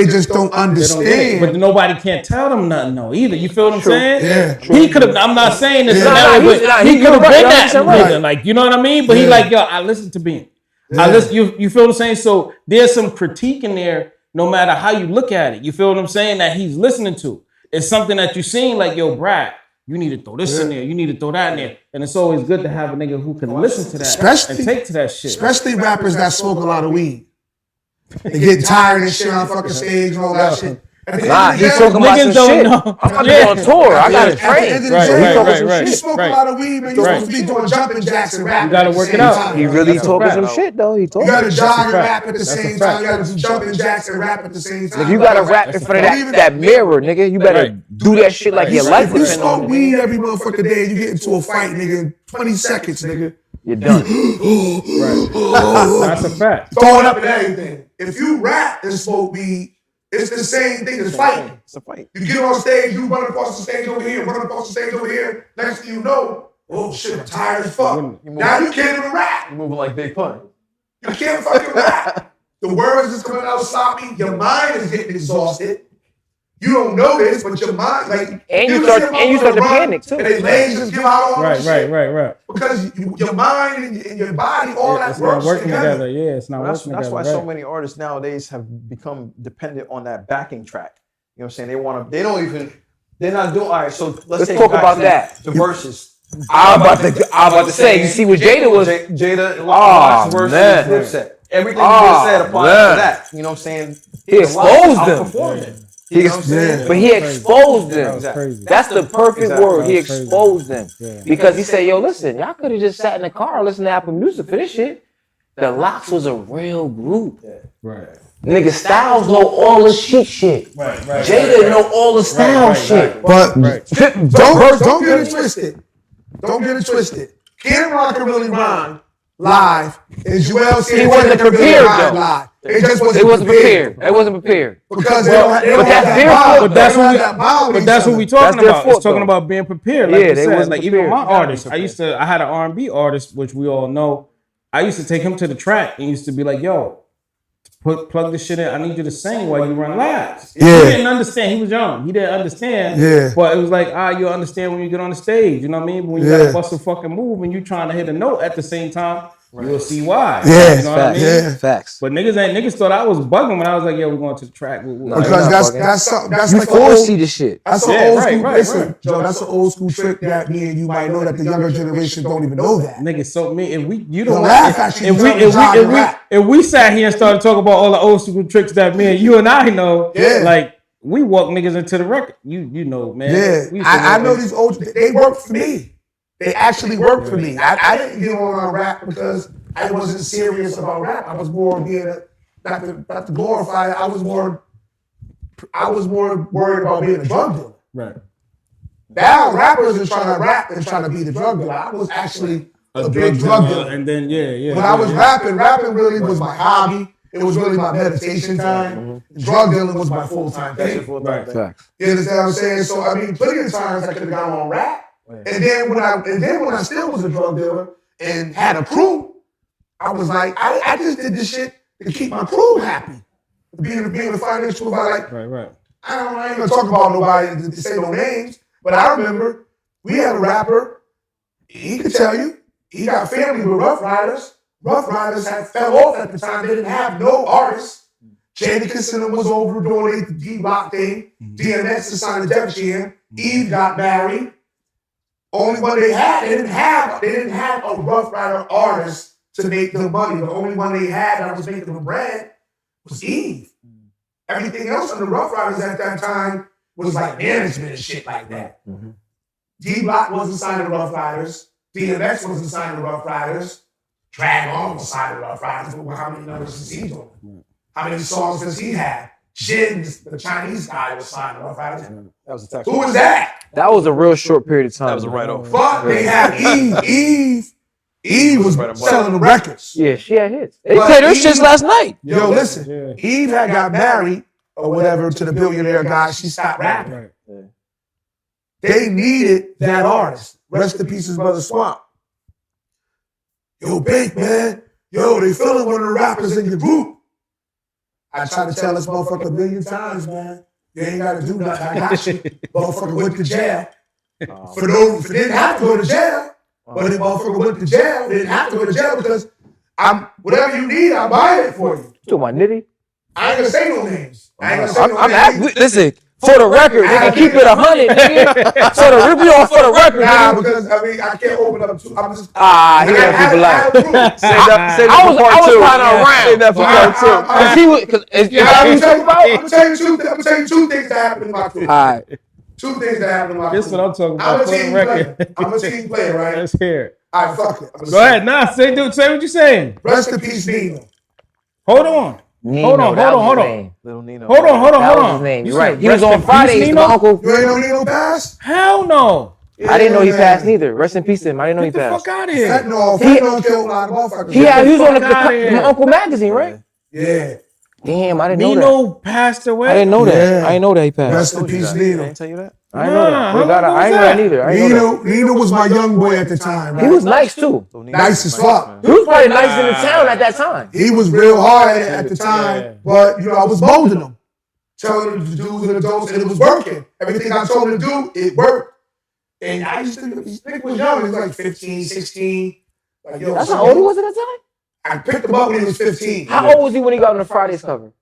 just don't understand. But nobody can't tell them nothing though either. You feel what I'm saying? Yeah. He could have. I'm not saying this, but he could have been that nigga. Like, you know what I mean? But he like, yo, I listen to Bean. I listen. You feel what I'm saying? So there's some critique in there, no matter how you look at it. You feel what I'm saying? That he's listening to. It's something that you're seeing, like, yo, Brad, you need to throw this in there. You need to throw that in there. And it's always good to have a nigga who can listen to that and take to that shit. Especially rappers that smoke a lot of weed. They get tired and shit on fucking stage and all that shit. Nah, he's talking about some shit. I'm about to go on tour. I got to train. Right. You smoke a lot of weed, man. You're supposed to be doing jumping jacks and rapping. You got to work it out. He really talking some shit, though. You got to jog and rap at the same time. You got to do jumping jacks and rap at the same time. If you got to rap in front of that mirror, nigga, you better do that shit like your life depends on it. If you smoke weed every motherfucking day and you get into a fight, nigga, in 20 seconds, nigga. You're done. That's a fact. Throwing up and everything. If you rap and smoke weed, it's the same thing as fighting. It's a fight. You get on stage, you run across the stage over here, run across the stage over here. Next thing you know, oh shit, I'm tired as fuck. Now you can't even rap. You're moving like Big Pun. You can't fucking rap. The words is coming out sloppy. Your mind is getting exhausted. You don't know this, but your mind, like, and you start to panic too. And their legs just give out all right, this shit. Right. Because your mind and your body, all that it's works not working together. Yeah, it's not working together. That's why so many artists nowadays have become dependent on that backing track. You know what I'm saying? They're not doing, all right, so let's talk about that. The verses. I'm about to say, you see what Jada was? Jada, versus Dipset. Everything you just said applies to that. You know what I'm saying? He exposed them. But he exposed them. That's the perfect word. He exposed them. Because he said, yo, listen, y'all could have just sat in the car and listened to Apple Music for this shit. The Lox was a real group. Right. Nigga, Styles know all the shit. Right. Jada know all the Styles shit. But don't get it twisted. Don't get it twisted. Kid Rock can really rhyme live. And Joel said he wasn't prepared though. Live. It wasn't prepared. It wasn't prepared. Because they don't have that But that's what we talking about. It's talking about being prepared. Like you said, like even my artist, I had an R&B artist, which we all know. I used to take him to the track and used to be like, yo, plug this shit in. I need you to sing while you run laps. Yeah. He didn't understand. He was young. He didn't understand. Yeah. But it was like, you'll understand when you get on the stage. You know what I mean? When you gotta bust a fucking move and you trying to hit a note at the same time, you'll see why. Yeah. You know what I mean? Yeah. Facts. But niggas thought I was bugging when I was like, yo, we're going to the track. Because that's you like foresee the shit. That's an old school. Listen, Joe, that's an old school trick that me and you might know that the younger generation don't even know that. Niggas, so me, if we sat here and started talking about all the old school tricks that me and you and I know, like we walk niggas into the record. You know, man. Yeah, I know these old. They work for me. They actually worked for me. I didn't get on rap because I wasn't serious about rap. I was more being not to glorify it. I was more worried about being a drug dealer. Right. Now rappers are trying to rap and trying to be the drug dealer. I was actually a big drug dealer. And then when I was rapping really was my hobby. It was really my meditation time. Drug dealing was my full-time thing. Right. You understand what I'm saying? So I mean, plenty of times I could have gone on rap. And then when I still was a drug dealer and had a crew, I was like, I just did this shit to keep my crew happy. Being a financial advisor, right. I ain't gonna talk about nobody to say no names, but I remember we had a rapper. He could tell you he got family with Rough Riders. Rough Riders had fell off at the time. They didn't have no artists. Jadakiss and them was over doing the D-Rock thing. DMX is signed to Def Jam. Eve got married. Only one they didn't have a Rough Rider artist to make them money. The only one they had that was making them bread was Eve. Everything else on the Rough Riders at that time was like management and shit like that. D-Block wasn't signed to Rough Riders. DMX wasn't signed to Rough Riders. Drag On was signed to Rough Riders. But how many numbers does he do? How many songs does he have? Jin, the Chinese guy, was signed to Rough Riders. That was a text. Who was that? That was a real short period of time. That was a write-off. But they had Eve. Eve was selling the records. Yeah, she had hits. They But played her Eve- shit last night. Yo, listen. Eve had got married or whatever to the billionaire guy. She stopped rapping. They needed that artist. Rest in peace, his brother Swamp. Yo, Bink, man. Yo, they feeling one of the rappers in your group. I tried to tell this motherfucker a million times, man. You ain't got to do nothing. I got you. Motherfucker went to jail. Didn't have to go to jail. But the motherfucker went to jail. They didn't have to go to jail because whatever you need, I'm buying it for you. To my nitty. I ain't gonna say no names. I ain't gonna say no names. Listen, for the record, they can keep it 100, nigga. So the rip you off for the record, Nah, nigga. because I can't open up too. I'm just. He let people lie. I was kind of around. Save that for part two. Cause he was, cause you know what I'm talking about? I'm gonna tell you two things that happened in my career. All right. Two things that happened in my career. This is what I'm talking I'm about. a For the team record. player. I'm a team player, right? Let's hear it. All right, fuck it. Go ahead. Nah, say what you saying. Rest in peace, Nino. Hold on. Hold on. Little Nino. Hold on. That was his name. You're right. He was rest on in Fridays. peace, My Nino? uncle. You ain't know Nino passed? Hell no. I didn't know he passed neither. Rest in peace to him. I didn't know he Get the passed. fuck out of here. Fentanyl killed a lot of motherfuckers. He was on Fuck outta here. my Uncle magazine, right? Yeah. Damn, I didn't know that. Nino passed away. I didn't know that. Yeah. I didn't know that he passed. Rest in peace, I Nino. didn't tell you that. I didn't know that. Nah, I didn't know that neither. I didn't know that. Nino was my young boy at the time. He Right? was nice too. Nice as fuck. He was probably nice in the town at that time. He was real hard at the time, but I was molding him, telling him to do and adults, and it was working. Everything I told him to do, it worked. And I used to, Nick was young, he was like 15, 16. Like, yo, That's how old he was at that time? I picked him up when he was 15. How old was he when he got on the Fridays cover?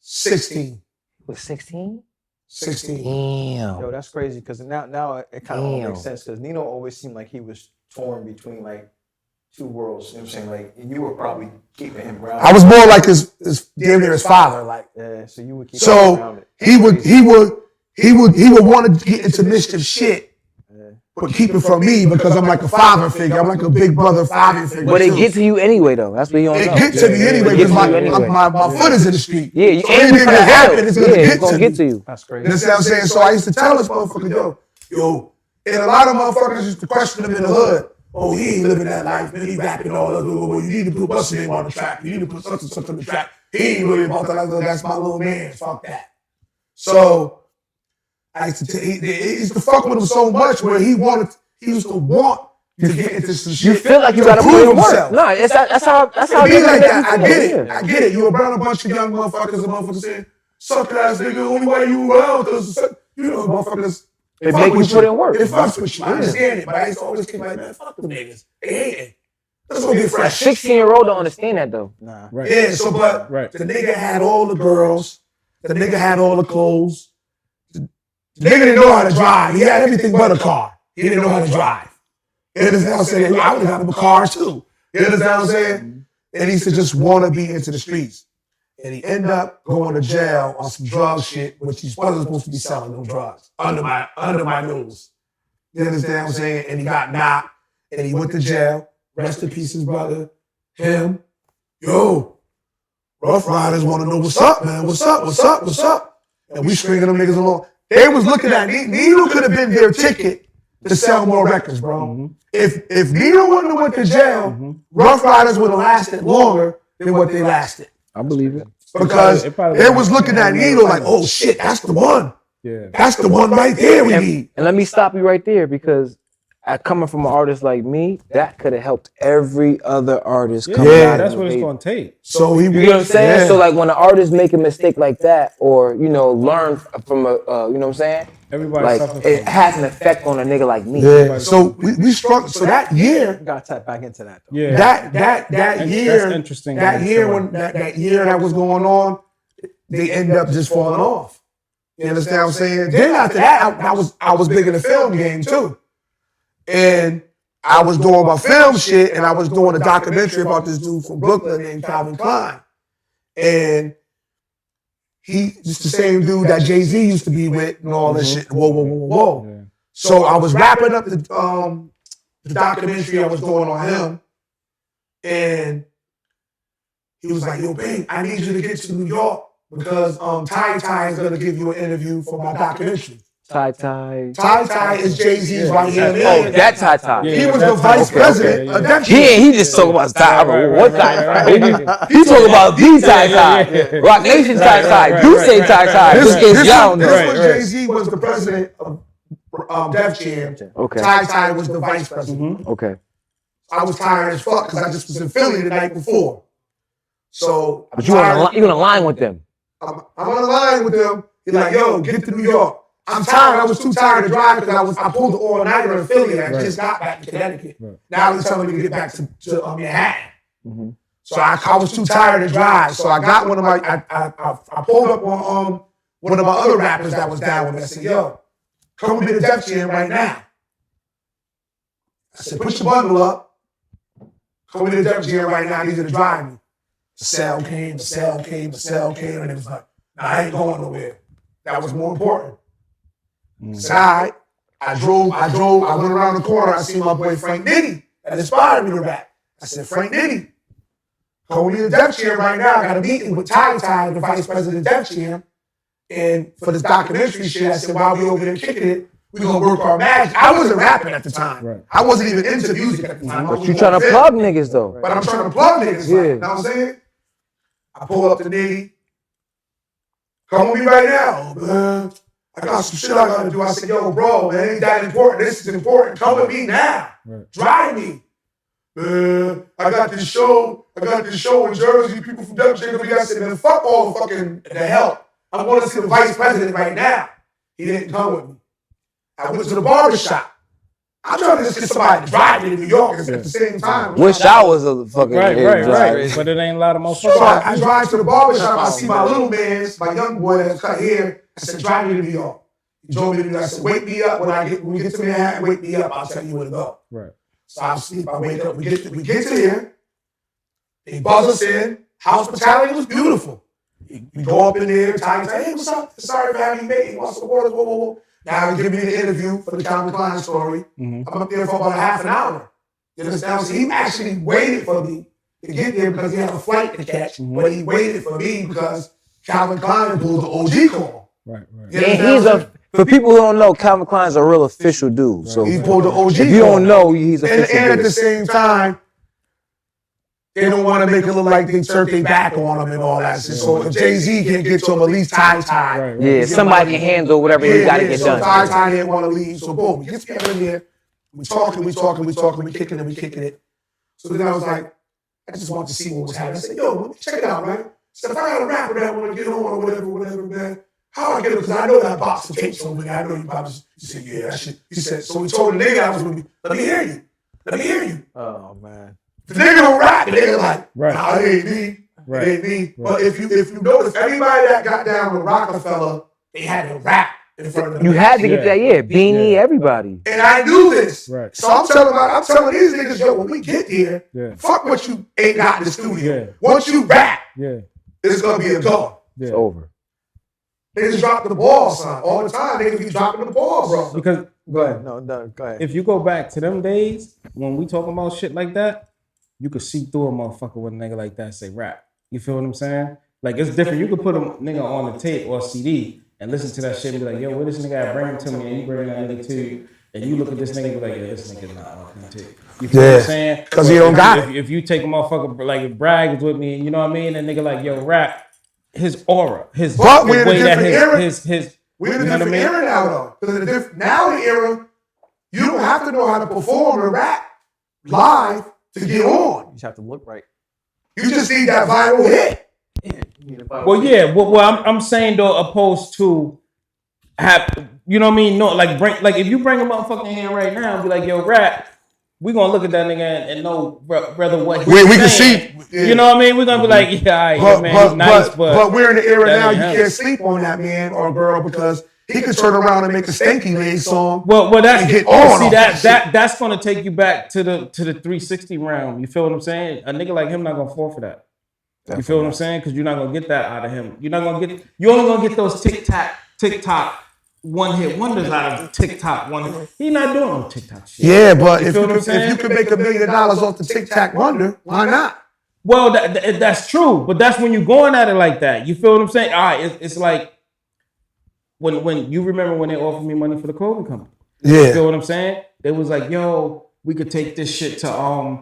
16. He was 16? 16. Damn. Yo, that's crazy because now it kind of all Damn. makes sense because Nino always seemed like he was torn between like two worlds. You know what I'm saying? Like, and you were probably keeping him grounded. I was more like his damn near his father. Like, Yeah, so you would keep him so grounded. he would want to get into mischief shit, but keep it from me because I'm like a father figure. I'm like a big brother father figure. But it too. get to you anyway, though. That's what you don't It know. get to me anyway It get because to you anyway. my foot is in the street. Yeah, you So aim anything for the that hell. happens is Yeah, gonna it's get gonna to get me. to you. That's You crazy. understand what I'm saying? So I used to tell this motherfucker, yo, and a lot of motherfuckers used to question him in the hood. Oh, he ain't living that life, man. He rapping all that. You need to put what's his name on the track. You need to put such and such on the track. He ain't really about that. That's my little man. Fuck that. So I used to he used to fuck with him so much where he used to want to get into some shit. You feel like you to gotta put prove in work. himself. Nah, that's how It be like that. I get it. Yeah. I get it. You around a bunch of young motherfuckers and motherfuckers saying, suck ass nigga, only way you around, because, motherfuckers. They fuck make you with put in work. They fucks with you. I understand it, but I used to always keep like, man, fuck them niggas. They hating. Let's go get fresh. 16-year-old don't understand that though. Nah. Right. Yeah, so, but the nigga had all the girls. The nigga had all the clothes. The nigga didn't know how to drive. He had everything but a car. He didn't know how to drive. You understand what I'm saying? I would have got him a car too. You understand what I'm saying? And he used to just want to be into the streets. And he ended up going to jail on some drug shit, which he wasn't supposed to be selling those drugs under my nose. You understand what I'm saying? And he got knocked, and he went to jail. Rest in peace, his brother. Him. Yo, Rough Riders want to know what's up, man. What's up? What's up? What's up? And we stringing them niggas along. They was looking at Nino could have been their ticket to sell more records, bro. If Nino wouldn't have went to jail, Rough Riders would have lasted longer than what they lasted. I believe it. Because they was looking at Nino like, oh shit, that's the one. Yeah. That's the one right there we need. And let me stop you right there because coming from an artist like me, that could have helped every other artist come Yeah. out. That's what it's gonna take. So he, You get what I'm saying? Yeah. So like when an artist make a mistake like that, or learn from a, you know what I'm saying? Everybody Like suffers it from it. has an effect on a nigga like me. Yeah. So we struggled. So that year, We gotta tap back into that. Though. Yeah. that year, That's interesting. that year when that year that was going on, they ended up just falling off. You understand what I'm saying? Then after that, I was big in the film game too, and I was doing my film shit, and I was doing a documentary about this dude from Brooklyn named Calvin Klein, and he's the same dude that Jay-Z used to be with and all this shit. Whoa. Yeah. So I was wrapping up the documentary I was doing on him, and he was like, "Yo, babe, I need you to get to New York because Ty is gonna give you an interview for my documentary." Ty. Ty is Jay-Z's right hand Oh, man. that Ty. Yeah. He was that's the vice okay, president okay, of yeah. Def Jam. He just talk about Ty. What Ty? Right. He talk about the Ty. Yeah. Rock Nation Ty. right, You right, say right, Ty. right, This right. is y'all This know. was Jay-Z was the president of Def Jam. Okay. Ty was the vice president. Okay. I was tired as fuck because I just was in Philly the night before. So But you on the line with them. I'm on the line with them. He's like, "Yo, get to New York." I'm tired. I was too tired to drive because I pulled the all-nighter in Philly and I just got back to Connecticut. Right. Now he's telling me to get back to Manhattan. So I was too tired to drive. So I got one of my I pulled up on one of my other rappers that was down with me. I said, "Yo, come with me to Def Jam right now." I said, "Put your bundle up. Come with me to Def Jam right now. I need you to drive me." The cell came, and it was like, "Nah, I ain't going nowhere." That was more important. So I drove, I went around the corner, I seen my boy Frank Nitty that inspired me to rap. I said, "Frank Nitty, come with me to Def Jam right now. I got a meeting with Ty, the vice president of Def Jam. And for this documentary shit, I said, while we over there kicking it, we gonna work our magic." I wasn't rapping at the time. Right. I wasn't even into music at the time. But you trying to plug niggas though. But I'm trying to plug niggas. Yeah. You know what I'm saying? I pull up to Nitty. "Come with me right now." "Oh, man, I got some shit I gotta do." I said, "Yo, bro, it ain't that important. This is important. Come with me now. Right. Drive me." "I got this show in Jersey. People from Def Jam." I said, "Man, fuck all the fucking the help. I want to see the vice president right now." He didn't come with me. I went to the barbershop. I'm trying to just get somebody to drive me to New York at the same time. Wish I was a fucking Right. But it ain't a lot of motherfuckers. So I drive to the barbershop. I see my little man's, my young boy that's cut here. I said, "Drive me to New York." He drove me to New York. I said, "Wake me up when we get to Manhattan. Wake me up. I'll tell you where to go." Right. So I sleep. I wake up. We get to here. They buzz us in. Hospitality was beautiful. We go up in there. Ty say, "Hey, what's up? Sorry for having you made. You want some water?" Whoa. Now they give me the interview for the Calvin Klein story. I'm up there for about a half an hour. You understand? So he actually waited for me to get there because he had a flight to catch. But he waited for me because Calvin Klein pulled the OG call. Right. You And understand? for people who don't know, Calvin Klein's a real official dude. So He pulled the OG if you call. don't know, he's And official. at the dude. same time, they don't want to make it look like they turned their back on him and all that shit. So if Jay-Z can't get to him, at least Ty. Right. Yeah, somebody can handle whatever he got to get so done. Ty didn't want to leave. So boom, we get together in there. We talking, we kicking it. So then I was like, I just wanted to see what was happening. I said, "Yo, check it out, man." I said, "If I got a rapper that want to get on or whatever, man, how I get it? Because I know that box of tapes over there. I know you probably just," he said, "Yeah, that shit." He said, so he told the nigga that was with me, let me hear you. Oh man. The nigga don't rap. The nigga like, Right. "Nah, it ain't me. Right. It ain't me." But if you notice, everybody that got down with Rockefeller, they had to rap in front of them. You had to get that, Beanie, everybody. And I knew this. Right. So I'm telling these niggas, "Yo, when we get here, Yeah. fuck what you ain't got in the studio. Yeah. Once you rap, Yeah. it's gonna be a go." It's over. Niggas dropping the ball, son. All the time, niggas be dropping the ball, bro. Because Go ahead. No, go ahead. if you go back to them days when we talking about shit like that, you could see through a motherfucker with a nigga like that say rap. You feel what I'm saying? Like it's different. You could put a nigga on the tape or CD and listen to that shit and be like, "Yo, where this nigga at? Bring him to me." And you bring that nigga to you, and you look at this nigga and be like, "Yeah, this nigga not authentic." You feel what I'm saying? 'Cause he don't got it. If you take a motherfucker like if Bragg is with me, you know what I mean? And nigga like, "Yo, rap." His aura, his But the we're in a way that different era. his We're in a you know what I different mean? era now, though. Because now the era, You don't have to know how to perform and rap live to get on. You just have to look right. You just need that viral hit. Well, yeah. Well, I'm saying though, opposed to have, you know what I mean? No, like if you bring a motherfucking hand right now and be like, yo, rap, we gonna look at that nigga and know rather what he's We can saying. see. Yeah. You know what I mean? We're gonna be like, yeah, all right, yeah, man, he's nice, but we're in the era that now ain't you him. can't sleep on that man or girl because he could turn around and make a stanky leg song. Well, that's and get see on that's gonna take you back to the 360 round. You feel what I'm saying? A nigga like him not gonna fall for that. You feel what I'm saying? Because you're not gonna get that out of him. You're only gonna get those TikTok one hit wonders out of TikTok one hit. He not doing no TikTok shit. Yeah, but if feel what I'm you saying? can make $1 million off the Tic Tac wonder, why not? Well, that's true, but that's when you're going at it like that. You feel what I'm saying? All right, it's like when you remember when they offered me money for the clothing company. You Yeah. feel what I'm saying? They was like, yo, we could take this shit to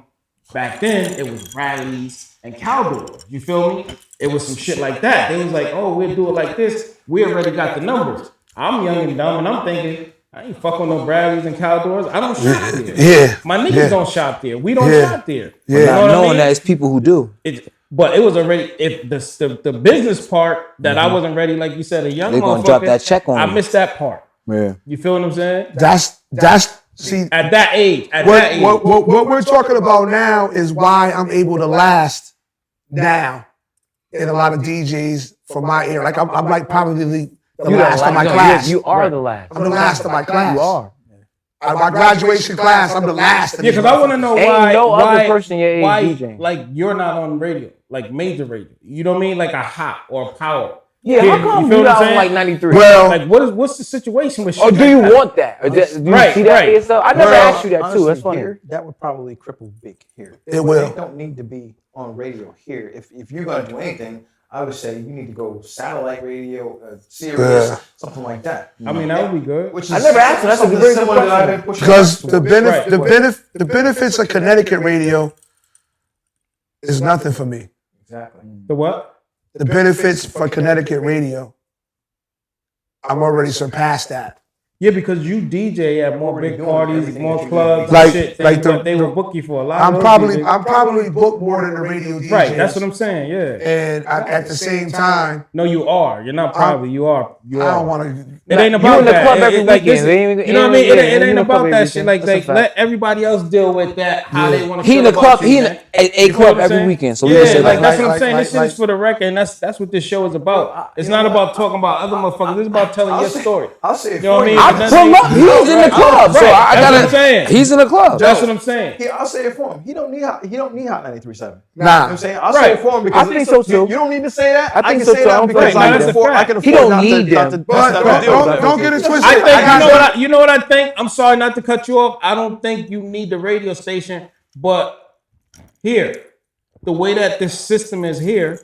back then it was rallies and cowboys. You feel me? It was some shit like that. They was like, oh, we'll do it like this. We already got the numbers. I'm young and dumb and I'm thinking, I ain't fuck on no Bradleys and Cowdoors. I don't shop there. Yeah. My niggas don't shop there. We don't shop there. Yeah. You know what I Knowing mean? that it's people who do. But it was already if the business part that I wasn't ready, like you said, a young They gonna motherfucker. drop that check on I you. missed that part. Yeah. You feel what I'm saying? That's see At that age, what we're talking about now is why I'm able to last now in a lot of DJs from my era. Like I'm like probably the last of my class. You are the last. I'm the last of my class. You are. Out of my graduation class, I'm the last. Yeah, because I want to know Ain't why. no other why, person your age why, DJing. like you're not on radio, like major radio. You know what I mean? Like a hot or a power. Yeah, Here, how come you you feel what I'm got on saying? like 93? Well, Like what's the situation with? Or shit do you like that? want that? Or do you see Right, that right. for yourself? I never asked you that too. Honestly, That's funny. here, that would probably cripple Vic here. It will. They don't need to be on radio here. If you're gonna do anything, I would say you need to go satellite radio, Sirius, Yeah. something like that. I mean, that would be good. Which is I never asked him. That's a something very good similar that I've question. been pushing because back towards. the benefits of Connecticut radio is nothing for me. Exactly. The what? The benefits for Connecticut radio, I'm already surpassed that. Yeah, because you DJ at more Already big doing parties, everything more that you clubs, Like- and shit. like They will book you for a lot. I'm of probably DJs. booked more than the radio DJs. Right. That's what I'm saying. Yeah. And at the same time, No, you are. You're not probably. You are. You I are. don't want to. It ain't You about in the that. club every like, weekend. listen, They ain't- you know what I mean? yeah, It you ain't in the club about every that shit. weekend. Like, That's a let fact. everybody else deal with that. How they want to. He in the club. He in a You feel club what I'm every saying? weekend. So we Yeah, can say like that's that. what I'm saying. like- This shit is for the record, and that's what this show is about. It's not about talking about other motherfuckers. It's about telling your story. I'll say it You know what I for mean? you. I It pull up. doesn't- He's in the club. So Right. I That's what I'm gotta. saying. He's in the club. That's what I'm saying. Yeah, I'll say it for him. He don't need hot 93.7. Nah. You know what I'm saying? I'll say it for him because I think so, too. You don't need to say that. I think can so, say too. I that don't because think I so. can That's a afford. I fact. can He afford don't not need to them. But don't get it twisted. I think got you know what I think. I'm sorry not to cut you off. I don't think you need the radio station, but here, the way that this system is here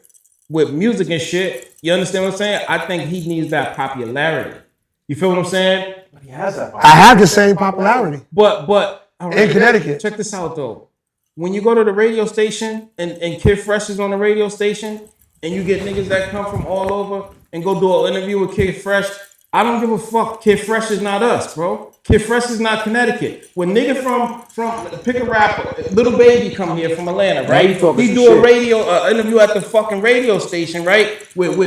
with music and shit, you understand what I'm saying? I think he needs that popularity. You feel what I'm saying? He has that. I have the same popularity. But all right, In Connecticut. check this out though. When you go to the radio station and Kid Fresh is on the radio station and you get niggas that come from all over and go do an interview with Kid Fresh, I don't give a fuck. Kid Fresh is not us, bro. Kid Fresh is not Connecticut. When nigga from pick a rapper, Little Baby come here from Atlanta, right? you talking He some do a shit. radio interview at the fucking radio station, right? With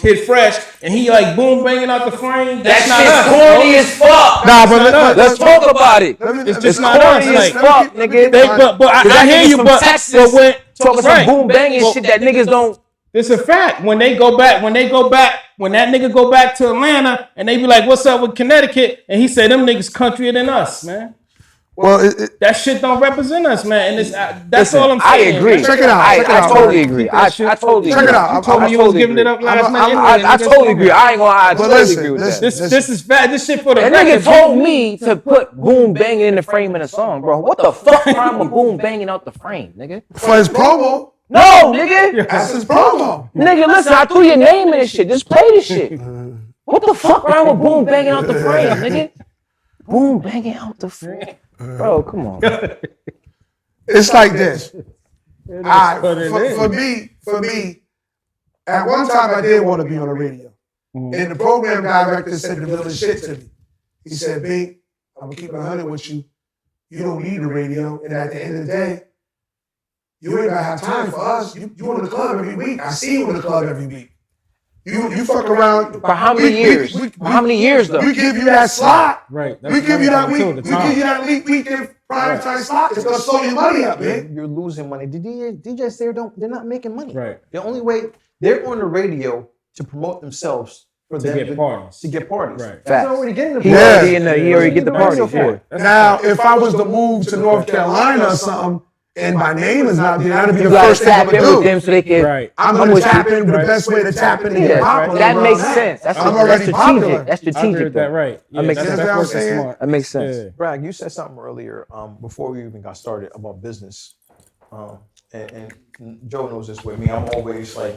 Kid Fresh, and he like boom banging out the frame. That's not us, That shit's corny bro. as fuck. Nah, but Let's talk about it. It's It's just not us. corny as Like, fuck, nigga. but I hear you, from but Texas when talking right. some boom banging Well, shit that niggas don't. It's a fact. When that nigga go back to Atlanta and they be like, "What's up with Connecticut?" and he said, "Them niggas countryer than us, man." well, That shit don't represent us, man. And it's that's Listen, all I'm I saying. agree. man. Check it out. I Check it out. totally agree. I Check totally Check agree. it out. You told me you was giving it up last night. I totally agree. I ain't gonna lie. I But totally listen, agree with listen. that. This is fat. This shit for the That record. nigga told me to put boom banging in the frame in a song, bro. What the fuck wrong with boom banging out the frame, nigga? for his promo, No, nigga. that's his promo. Nigga, listen, I threw your name in this shit. Just play this shit. What the fuck wrong with boom banging out the frame, nigga? Boom banging out the frame. Bro, come on. It's like this. what it is. For me, at one time I did want to be on the radio. And the program director said the realest shit to me. He said, Bink, I'm gonna keep it 100 with you. You don't need the radio, and at the end of the day, you ain't gonna have time for us. You in the club every week. I see you in the club every week. You fuck around. For how many years? For how many years though? We give you that slot. Right. We give you that weekend prime time slot. It's gonna slow your money up, man. You're losing money. The DJs there they're not making money. Right. The only way they're on the radio to promote themselves for To get parties. To get parties. Right. That's already getting the He parties. already get the parties. Yeah. Now, if I was to move to North Carolina or something, and my name is out there, that'd be the You gotta first thing I'm tap in gonna with them do. so they can. Right. I'm gonna tap in with the best way to tap in and get popular. That around makes that. sense. That's I'm that's already popular. strategic. That's I agree strategic. with that, though. right. Yeah, makes that's, sense. that's That's what I'm working saying. smart. That makes sense. Yeah. Bragg, you said something earlier before we even got started about business. And Joe knows this with me. I'm always like,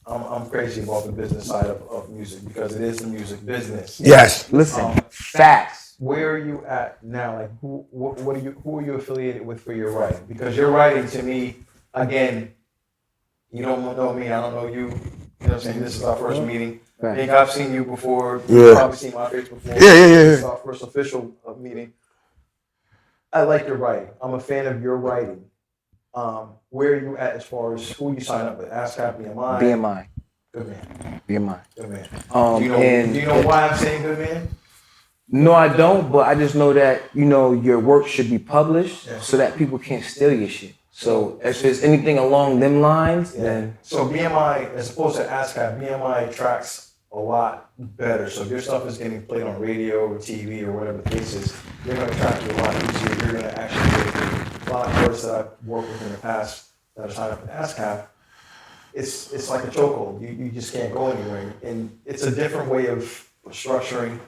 I'm crazy about the business side of music because it is the music business. Yes. Listen, facts. Where are you at now? Like, who are you affiliated with for your writing? Because your writing to me, again, you don't know me, I don't know you. You know what I'm saying? This is our first meeting. Right. I think I've seen you before. Yeah. You've probably seen my face before. Yeah. This is our first official meeting. I like your writing. I'm a fan of your writing. Where are you at as far as who you sign up with? ASCAP, BMI? BMI. Good man. BMI. Good man. And Do you know why I'm saying good man? no, I don't, but I just know that, your work should be published so that people can't steal your shit. So if there's anything along them lines, then So BMI, as opposed to ASCAP, BMI tracks a lot better. So if your stuff is getting played on radio or TV or whatever the case is, they're going to track you a lot easier. You're going to actually get a lot of artists that I've worked with in the past that are signed up with ASCAP. It's like a chokehold. You just can't go anywhere. And it's a different way of structuring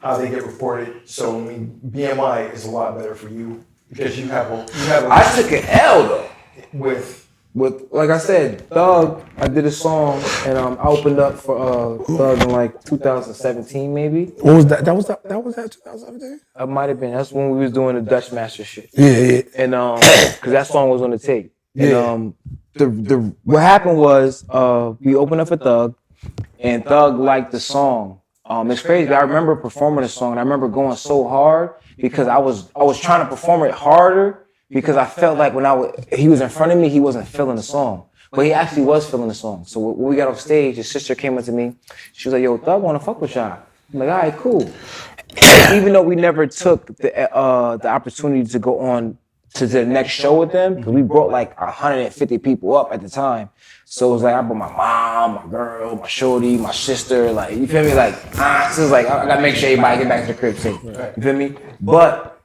how they get reported. So I mean, BMI is a lot better for you because you have a I took an L though. with Like I said, Thug, I did a song and I opened up for Thug in like 2017 maybe. What was that? That was that 2017? It might have been. That's when we was doing the Dutch Master shit. Yeah. And because that song was on the tape. And the what happened was we opened up for Thug and Thug liked the song. It's crazy. I remember performing the song and I remember going so hard because I was trying to perform it harder because I felt like when he was in front of me, he wasn't feeling the song. But he actually was feeling the song. So when we got off stage, his sister came up to me. She was like, yo, Thug wanna fuck with y'all. I'm like, all right, cool. Even though we never took the opportunity to go on to the next show with them, because we brought like 150 people up at the time. So it was like I brought my mom, my girl, my shorty, my sister, like, you feel me? Like, so it was like, I gotta make sure everybody get back to the crib safe. You feel me? But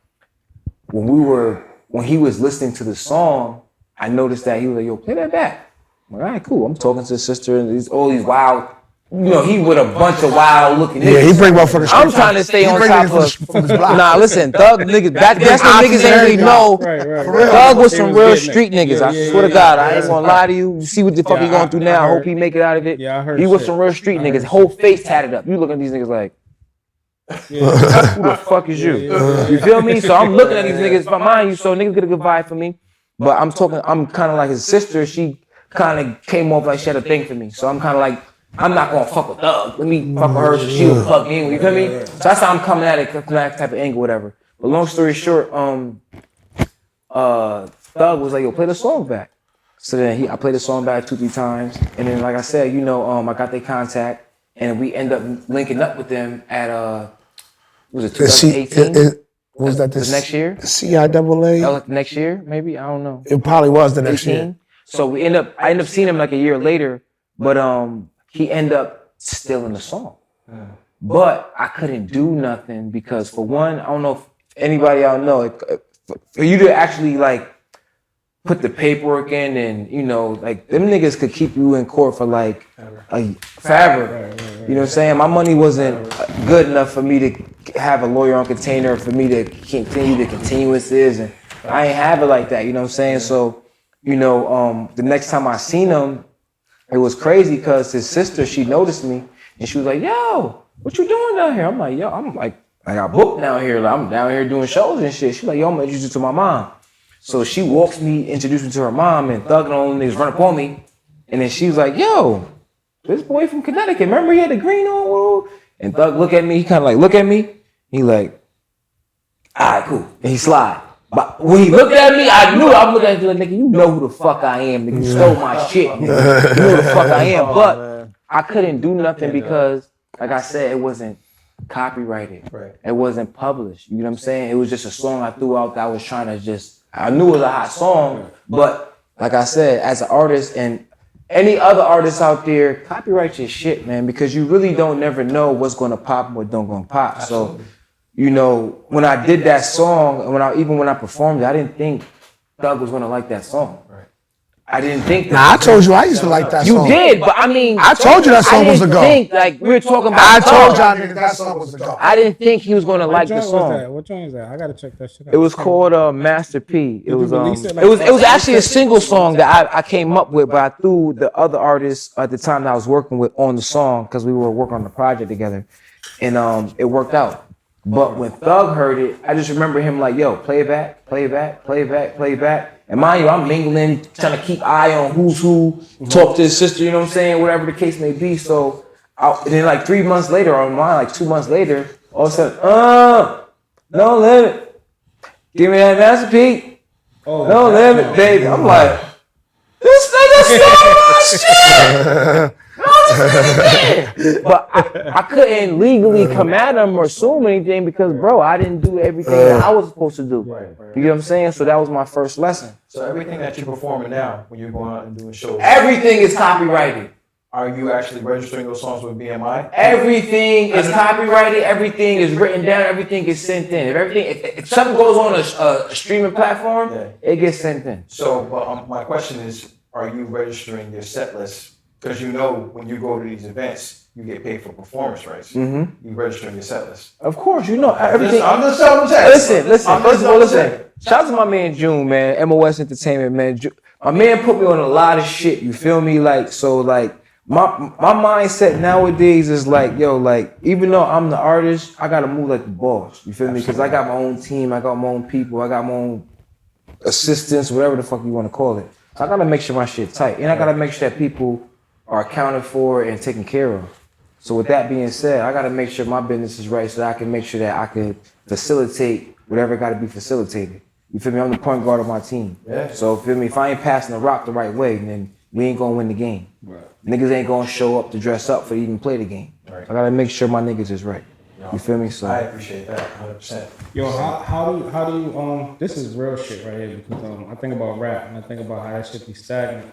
when he was listening to the song, I noticed that he was like, yo, play that back. I'm like, all right, cool. I'm talking to his sister and all these wild, he with a bunch of wild looking niggas. Yeah, he bring motherfuckers. I'm trying to stay on top of. Nah, listen, Thug niggas. That's when niggas ain't really know. Right. Thug was some real getting it. street niggas. I Yeah, swear to yeah, God, yeah, I ain't yeah. gonna lie to you. You see what the fuck he Yeah, going through I now. I heard. hope he make it out of it. Yeah, I heard He was shit. some real street I heard niggas. Whole face tatted up. You look at these niggas like, who the fuck is you? You feel me? So I'm looking at these niggas. Mind you, so niggas get a good vibe for me. But I'm kind of like his sister. She kind of came off like she had a thing for me. So I'm kind of like, I'm not gonna fuck with Thug. Let me fuck with her so she'll fuck me. You feel me? So that's how I'm coming at it, from that type of angle, whatever. But long story short, Thug was like, yo, play the song back. So then I played the song back 2-3 times. And then, like I said, I got their contact and we end up linking up with them at, was it 2018? Was that The next year? CIAA? That was like the next year, maybe? I don't know. It probably was the next 18. year. So I end up seeing him like a year later, but he ended up stealing the song. But I couldn't do nothing because for one, I don't know if anybody out know, for you to actually like put the paperwork in and like them niggas could keep you in court for like forever. You know what I'm saying? My money wasn't good enough for me to have a lawyer on container for me to continue the continuances, and I ain't have it like that. You know what I'm saying? So, the next time I seen him, it was crazy because his sister, she noticed me and she was like, yo, what you doing down here? I'm like, yo, I got booked down here. Like, I'm down here doing shows and shit. She's like, yo, I'm gonna introduce you to my mom. So she walks me, introduced me to her mom, and Thug and all them niggas run up on me. And then she was like, yo, this boy from Connecticut, remember he had the green on? And Thug look at me, he kind of like look at me. He like, all right, cool. And he slide. But when he looked at me, I knew. I'm looking at you like, nigga, you know who the fuck I am. Nigga, you stole my shit. Nigga. You know who the fuck I am. But I couldn't do nothing because, like I said, it wasn't copyrighted. Right. It wasn't published. You know what I'm saying? It was just a song I threw out that I was trying to just, I knew it was a hot song, but like I said, as an artist and any other artists out there, copyright your shit, man, because you really don't never know what's gonna pop and what don't gonna pop. So, you know, when I did that song, and even when I performed it, I didn't think Thug was gonna like that song. I didn't think that. Nah, I told you I used to like that song. You did, but I mean, I told you that song was a go. I didn't think, like, we were talking about I told Thug. y'all niggas that song was a go. I didn't think he was gonna like the song. What joint is that? I gotta check that shit out. It was called Master P. It was release it, like, it was actually a single song that I came up with, but I threw the other artists at the time that I was working with on the song because we were working on the project together, and it worked out. But when Thug heard it, I just remember him like, yo, play it back, play it back, play it back, play it back. And mind you, I'm mingling, trying to keep eye on who's who, talk to his sister, you know what I'm saying, whatever the case may be. So and then like 3 months later, or like 2 months later, all of a sudden, no limit. Give me that Master P. No limit, baby. I'm like, this nigga stole my shit. But I couldn't legally come at him or assume anything because, bro, I didn't do everything that I was supposed to do. You know what I'm saying? So that was my first lesson. So everything that you're performing now, when you're going out and doing shows, Everything is copyrighted. are you actually registering those songs with BMI? Everything is copyrighted. Everything is written down. Everything is sent in. If something goes on a streaming platform, it gets sent in. So, but my question is, are you registering your set list? Because you know when you go to these events, you get paid for performance rights. You registering your set list. Of course, you know everything. I'm just telling you. Listen. First of all, listen. Shout out to my man June, man. MOS Entertainment, man. My man put me on a lot of shit. You feel me? Like, so, like, my mindset nowadays is like, yo, like, even though I'm the artist, I gotta move like the boss. You feel me? Because I got my own team, I got my own people, I got my own assistants, whatever the fuck you want to call it. So I gotta make sure my shit tight, and I gotta make sure that people are accounted for and taken care of. So with that being said, I gotta make sure my business is right so that I can make sure that I can facilitate whatever gotta be facilitated. You feel me? I'm the point guard of my team. Yeah. So feel me? If I ain't passing the rock the right way, then we ain't gonna win the game. Right. Niggas ain't gonna show up to dress up for to even play the game. Right. I gotta make sure my niggas is right. You feel me? So I appreciate that 100%. Yo, how do you this is real shit right here because I think about rap and I think about how that shit be stagnant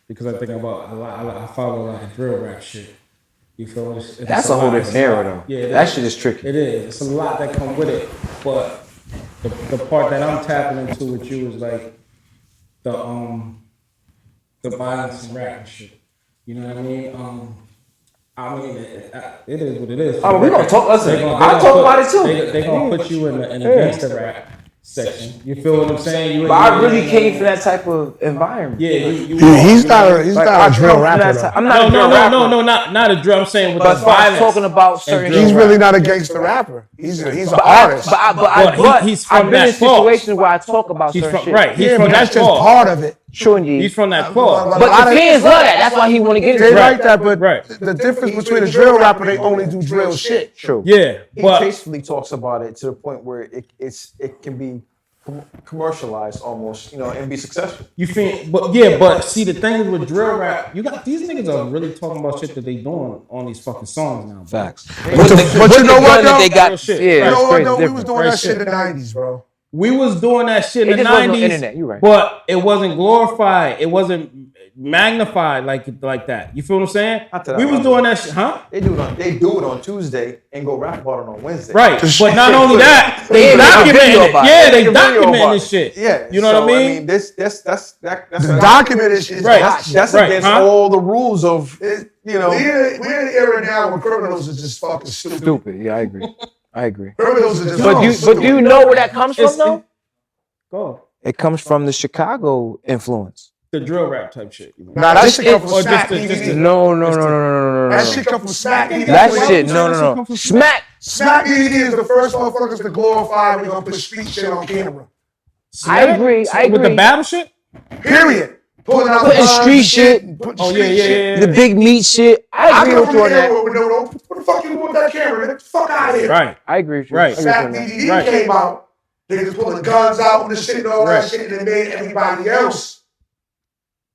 because I think about I follow a lot of drill rap shit. You feel me? that's a whole different era though. Yeah, that shit is tricky. It is. It's a lot that come with it, but the part that I'm tapping into with you is like the violence and rap and shit. You know what I mean? I mean, it is what it is. Oh, we gonna talk. Listen, I talk about it too. They gonna put you in the gangster rap section. You feel what I'm saying? But I really came from that type of environment. Yeah, He's not a drill rapper though. I'm not a drill rapper. No, not a drill. I'm saying with But the as far as violence. talking about certain He's really not a gangster rapper. He's an artist. But he's from I've been in that clause. situations where I talk about He's certain from shit. right. He's Yeah, from but that that's just clause. part of it. Shunji. He's from that clause. But the fans love that. That's why he want to get They it. like that, but Right. the difference between a drill rapper, they only do drill shit. True. Yeah, He but tastefully talks about it to the point where it can be commercialized almost, and be successful. you feel, but see the thing is with drill rap, you got these niggas are really talking about shit that they doing on these fucking songs now. Facts. But you know what, though? They got, Real shit. yeah, You know it's what, crazy though? We different. was doing that shit in the 90s, bro. We was doing that shit in It the just wasn't no 90s, internet, you right. but it wasn't glorified. It wasn't magnified like that. You feel what I'm saying? Not to that We was level. doing that shit, huh? They do it on Tuesday and go rap about it on Wednesday. Right. But not only that, they Yeah, make a video documenting it. about it. Yeah, they Make a video documenting about this it. shit. Yeah. You know what I mean? That's The documented shit is Right. hot. that's Right, against huh? all the rules of We're in an era now where criminals are just fucking stupid. Stupid. Yeah, I agree. Criminals are just But fucking stupid. do you know where that comes from though? Go. It comes from the Chicago influence. The drill rap type shit. You know? Nah, that shit come from Or Smack just DVD. No. That shit come from Smack DVD. That shit, no. Smack. Smack DVD is the first motherfuckers to glorify we're gonna put street shit on camera. I agree. With the battle shit? Period. Putting out Putting guns street and shit. and putting Oh, street yeah. shit. The big meat shit. I I agree come with from you the on that. era where what the fuck you doing with that camera? Get the fuck out of here. Right. I agree with you. Right. Smack DVD Right. came out. Niggas pulling guns out and the shit and all that shit, and it made everybody else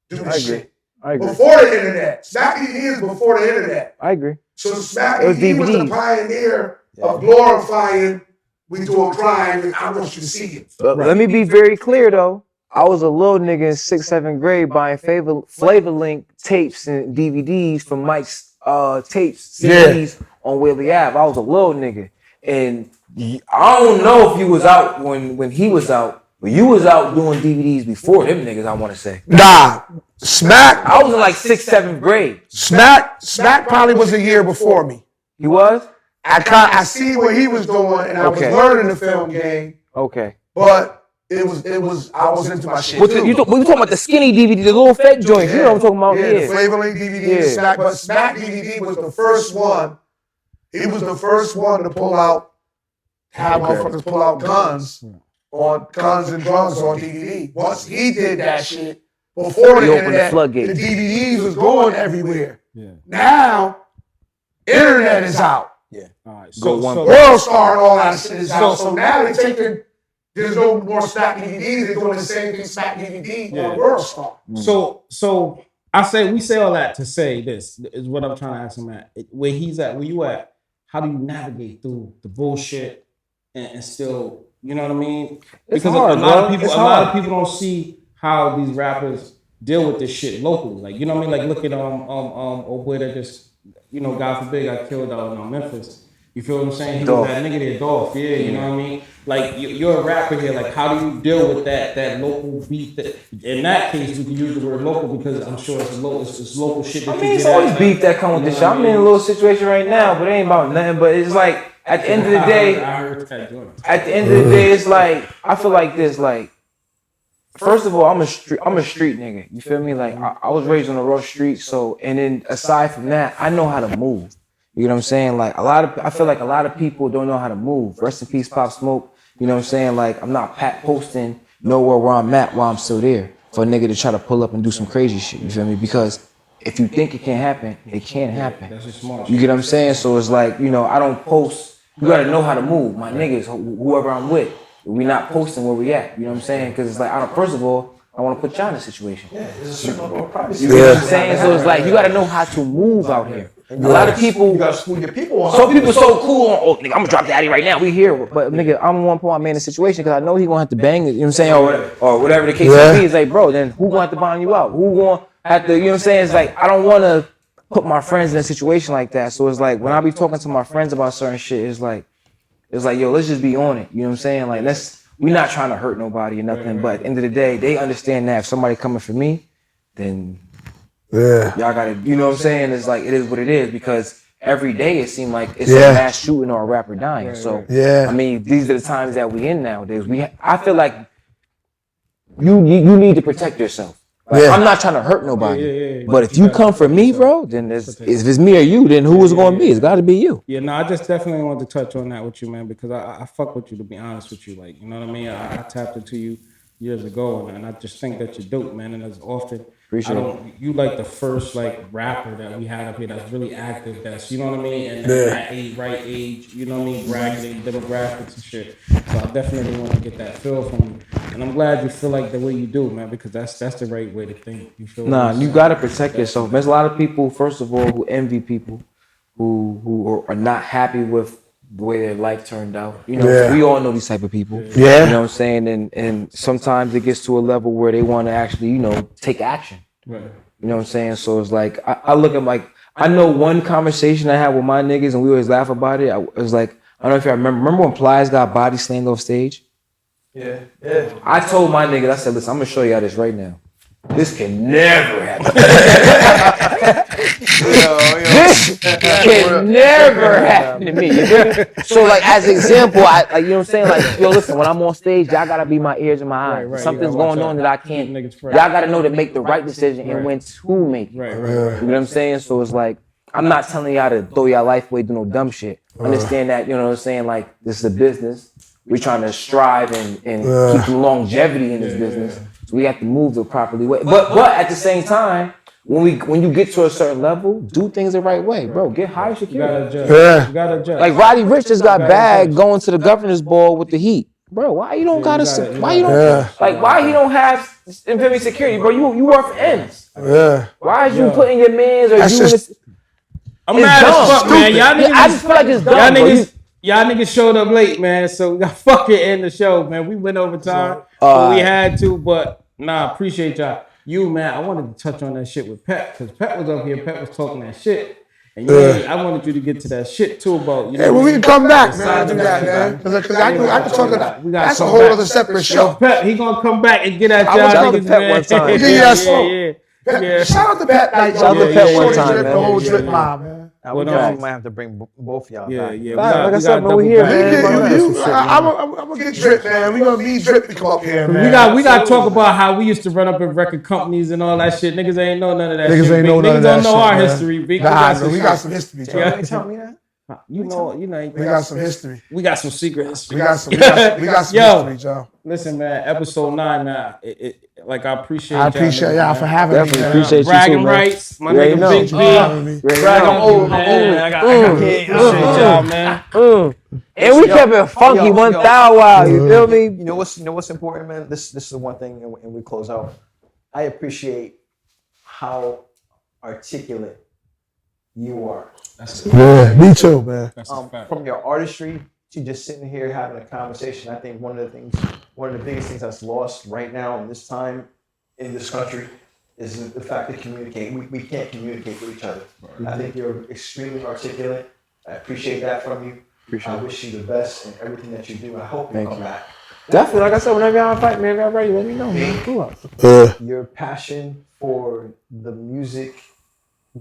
do the shit. I agree. Before the internet. Smack DVD is before the internet. I agree. So Smack DVD was the pioneer of glorifying we do a crime and I want you to see it. But let me be very clear though. I was a little nigga in 6th, 7th grade buying Flavor Link tapes and DVDs from Mike's tapes, CDs on Whaley Ave. I was a little nigga. And I don't know if you was out when he was out, but you was out doing DVDs before them niggas, I want to say. Nah. Smack. I was in like 6th, 7th grade. Smack probably was a year before me. He was? I see what he was doing and I was learning the film game. Okay. But I was into my shit. You talking about the skinny DVD, the little fake joints. You know what I'm talking about? Yeah, the Flavor Link DVD, Smack. But Smack DVD was the first one. He was the first one to have motherfuckers pull out guns and drugs on DVD. Once he did that shit, before the internet, the DVDs was going everywhere. Yeah. Now, internet is out. Yeah. All right. So World Star and all that shit is out. So now they're taking. There's no more Smack DVDs. They're doing the same thing Smack DVD on World Star. So we say all that to say this is what I'm trying to ask him at. Where he's at, where you at, how do you navigate through the bullshit and still, you know what I mean? Because a lot of people don't see how these rappers deal with this shit locally. Like, you know what I mean? Like look at old boy that just, you know, God forbid got killed out in Memphis. You feel what I'm saying? He was that nigga there, Dolph. Yeah, you know what I mean? Like, you're a rapper here. Like, how do you deal with that local beef? In that case, we can use the word local because I'm sure it's local shit. That it's always beef that come with this shit. I'm in a little situation right now, but it ain't about nothing. But it's like, at the end of the day, it's like, I feel like this, like, first of all, I'm a street nigga. You feel me? Like, I was raised on the rough street, so, and then aside from that, I know how to move. You know what I'm saying? Like I feel like a lot of people don't know how to move. Rest in peace, Pop Smoke. You know what I'm saying? Like I'm not posting nowhere where I'm at while I'm still there for a nigga to try to pull up and do some crazy shit. You feel me? Because if you think it can't happen, it can't happen. That's just smart. You get what I'm saying? So it's like, you know, I don't post. You gotta know how to move. My niggas, whoever I'm with, we not posting where we at. You know what I'm saying? Because it's like, first of all, I want to put y'all in a situation. You know what I'm saying? So it's like, you gotta know how to move out here. A lot of people, you gotta school your people on. Some people so cool on, nigga, I'm gonna drop daddy right now. We here, but nigga, I'm one point man in the situation because I know he gonna have to bang it. You know what I'm saying, or whatever the case may be. It's like, bro, then who gonna have to bond you out? Who gonna have to? You know what I'm saying? It's like I don't want to put my friends in a situation like that. So it's like when I be talking to my friends about certain shit, it's like, yo, let's just be on it. You know what I'm saying? Like we're not trying to hurt nobody or nothing. But at the end of the day, they understand that if somebody coming for me, then. Yeah, y'all gotta, you know what I'm saying? It's like, it is what it is because every day it seems like it's a mass shooting or a rapper dying. So, I mean, these are the times that we in nowadays. I feel like you need to protect yourself. Like, I'm not trying to hurt nobody. But if you come for me, bro, then if it's me or you, then who is it going to be? It's got to be you. Yeah, no, I just definitely wanted to touch on that with you, man, because I fuck with you, to be honest with you. Like, you know what I mean? I tapped into you years ago, and I just think that you're dope, man. And as often, you like the first like rapper that we had up here that's really active, that's, you know what I mean, and that right age, you know what I mean, bragging demographics and shit. So I definitely want to get that feel from you, and I'm glad you feel like the way you do, man, because that's the right way to think. You feel? Nah, you gotta protect yourself. There's a lot of people, first of all, who envy people who are not happy with the way their life turned out. You know, we all know these type of people. Yeah. You know what I'm saying? And sometimes it gets to a level where they want to actually, you know, take action. Right. You know what I'm saying? So it's like, I look at like, I know one conversation I had with my niggas and we always laugh about it. It was like, I don't know if you remember when Plies got body slammed off stage? Yeah. I told my niggas, I said, listen, I'm going to show y'all this right now. This can never happen. This can never happen to me. So, like, as an example, you know what I'm saying? Like, yo, listen, when I'm on stage, y'all gotta be my ears and my eyes. Right, something's going on that I can't. Y'all gotta know to make the right decision and when to make it. You know what I'm saying? So it's like, I'm not telling y'all to throw y'all life away, do no dumb shit. Understand that, you know what I'm saying? Like, this is a business. We're trying to strive and keep longevity in this business. So we have to move the properly way. But at the same time, when you get to a certain level, do things the right way, bro. Get high security. You gotta adjust. Like Roddy Ricch just got bagged going to the governor's ball with the Heat. bro, why you don't gotta, why you Yeah. don't, like, why he don't have infinity security, bro? You work for ends. Yeah. Why is you putting your mans or That's doing just- this? I'm It's mad dumb. as fuck, man. Y'all niggas, I just feel like it's dumb, bro. y'all niggas showed up late, man. So we got fucking end the show, man. We went over time, but we had to. But nah, appreciate y'all. You, man, I wanted to touch on that shit with Pep because Pep was up here. Pep was talking that shit. And I wanted you to get to that shit too about, you know. Hey, when we can come back, man, do that, man. Because I can talk about that's a whole other separate show. Pep, he gonna come back and get at y'all niggas, Pep man. one time. Yeah. Shout out to Pat Night. Shout out to Pep one time, The man. whole drip mob, man. We definitely might have to bring both of y'all back. Like I said, man, we here, man. I'm gonna get drip, man. We gonna need drip to come up here, man. We got to talk about how we used to run up in record companies and all that shit. Niggas ain't know none of that shit. Niggas ain't know none of that don't know shit, our man. history. Big. Nah, we got some history. You tell me that? You know. We got some history. We got some secret history. We got some history, Joe. Listen, man. Episode 9, man. Like I appreciate. I appreciate y'all for having me. Definitely Man. appreciate you too, Braggin man. Rights. My You already nigga know. Bink B. I'm old, man. I got kids. Appreciate y'all, man. And we kept it funky 1,000 while, you feel me? You know what's important, man? This is one thing, and we close out. I appreciate how articulate you are. Yeah, me too, man. From your artistry to just sitting here having a conversation. I think one of the biggest things that's lost right now in this time in this country is the fact that we can't communicate with each other. I think you're extremely articulate. I appreciate that from you. I wish you the best in everything that you do. I hope you come back. Definitely, like I said, whenever y'all fight, man, y'all ready, let me know, man. Cool. Your passion for the music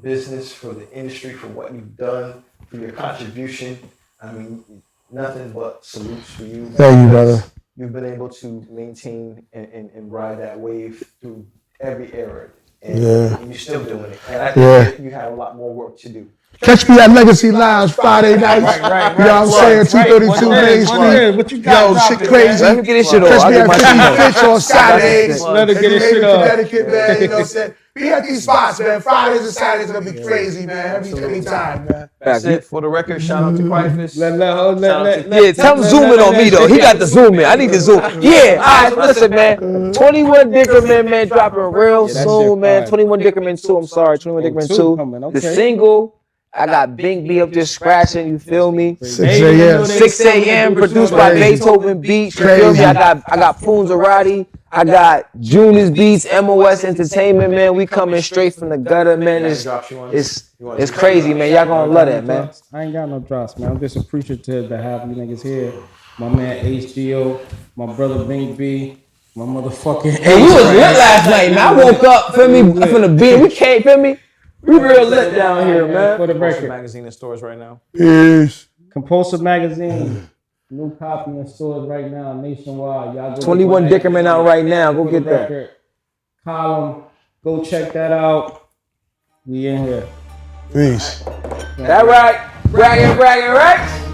business, for the industry, for what you've done, for your contribution. I mean, nothing but salutes for you. Thank you, brother. You've been able to maintain and ride that wave through every era. And you're still doing it. And I think you have a lot more work to do. Catch me at Legacy Lounge Friday nights. You know what I'm saying? 232 Main Street. What you got? Yo, shit crazy. Let me get this shit off. Catch I'll me get at my 50 shit off. Fitch on Saturdays. Let her get his shit off. Connecticut, man. You know what I'm saying? Be at these spots, man. Fridays and Saturdays are gonna be crazy, man. Every time, man. That's it. For the record, shout out to Quifus. Yeah, tell him zoom in on me though. He got the zoom in. I need to zoom. Yeah, all right, so listen, man. 21 Dickerman, man, dropping real soon, man. 21 Dickerman 2. I'm sorry, 21 Dickerman 2. The single. I got Bink B up there scratching, you feel me? 6 a.m. 6 a.m. produced by Beethoven Beats, you feel me? I got Poonzarati, I got Junior's Beats, MOS Entertainment, man. We coming straight from the gutter, man. It's crazy, man. Y'all gonna love that, man. I ain't got no drops, man. I'm just appreciative to have you niggas here. My man HGO, my brother Bink B, my motherfucking. Hey, we was lit last night, man. I woke up, feel me, from the beat. We came, feel me? We real lit down here, man. For the Record record. magazine in stores right now. Peace. Compulsive Magazine. New copy in stores right now, nationwide. Y'all go 21 Dickerman out right now. Go get that. record. Column. Go check that out. We in here. Peace. That right? Braggin Braggin Rights?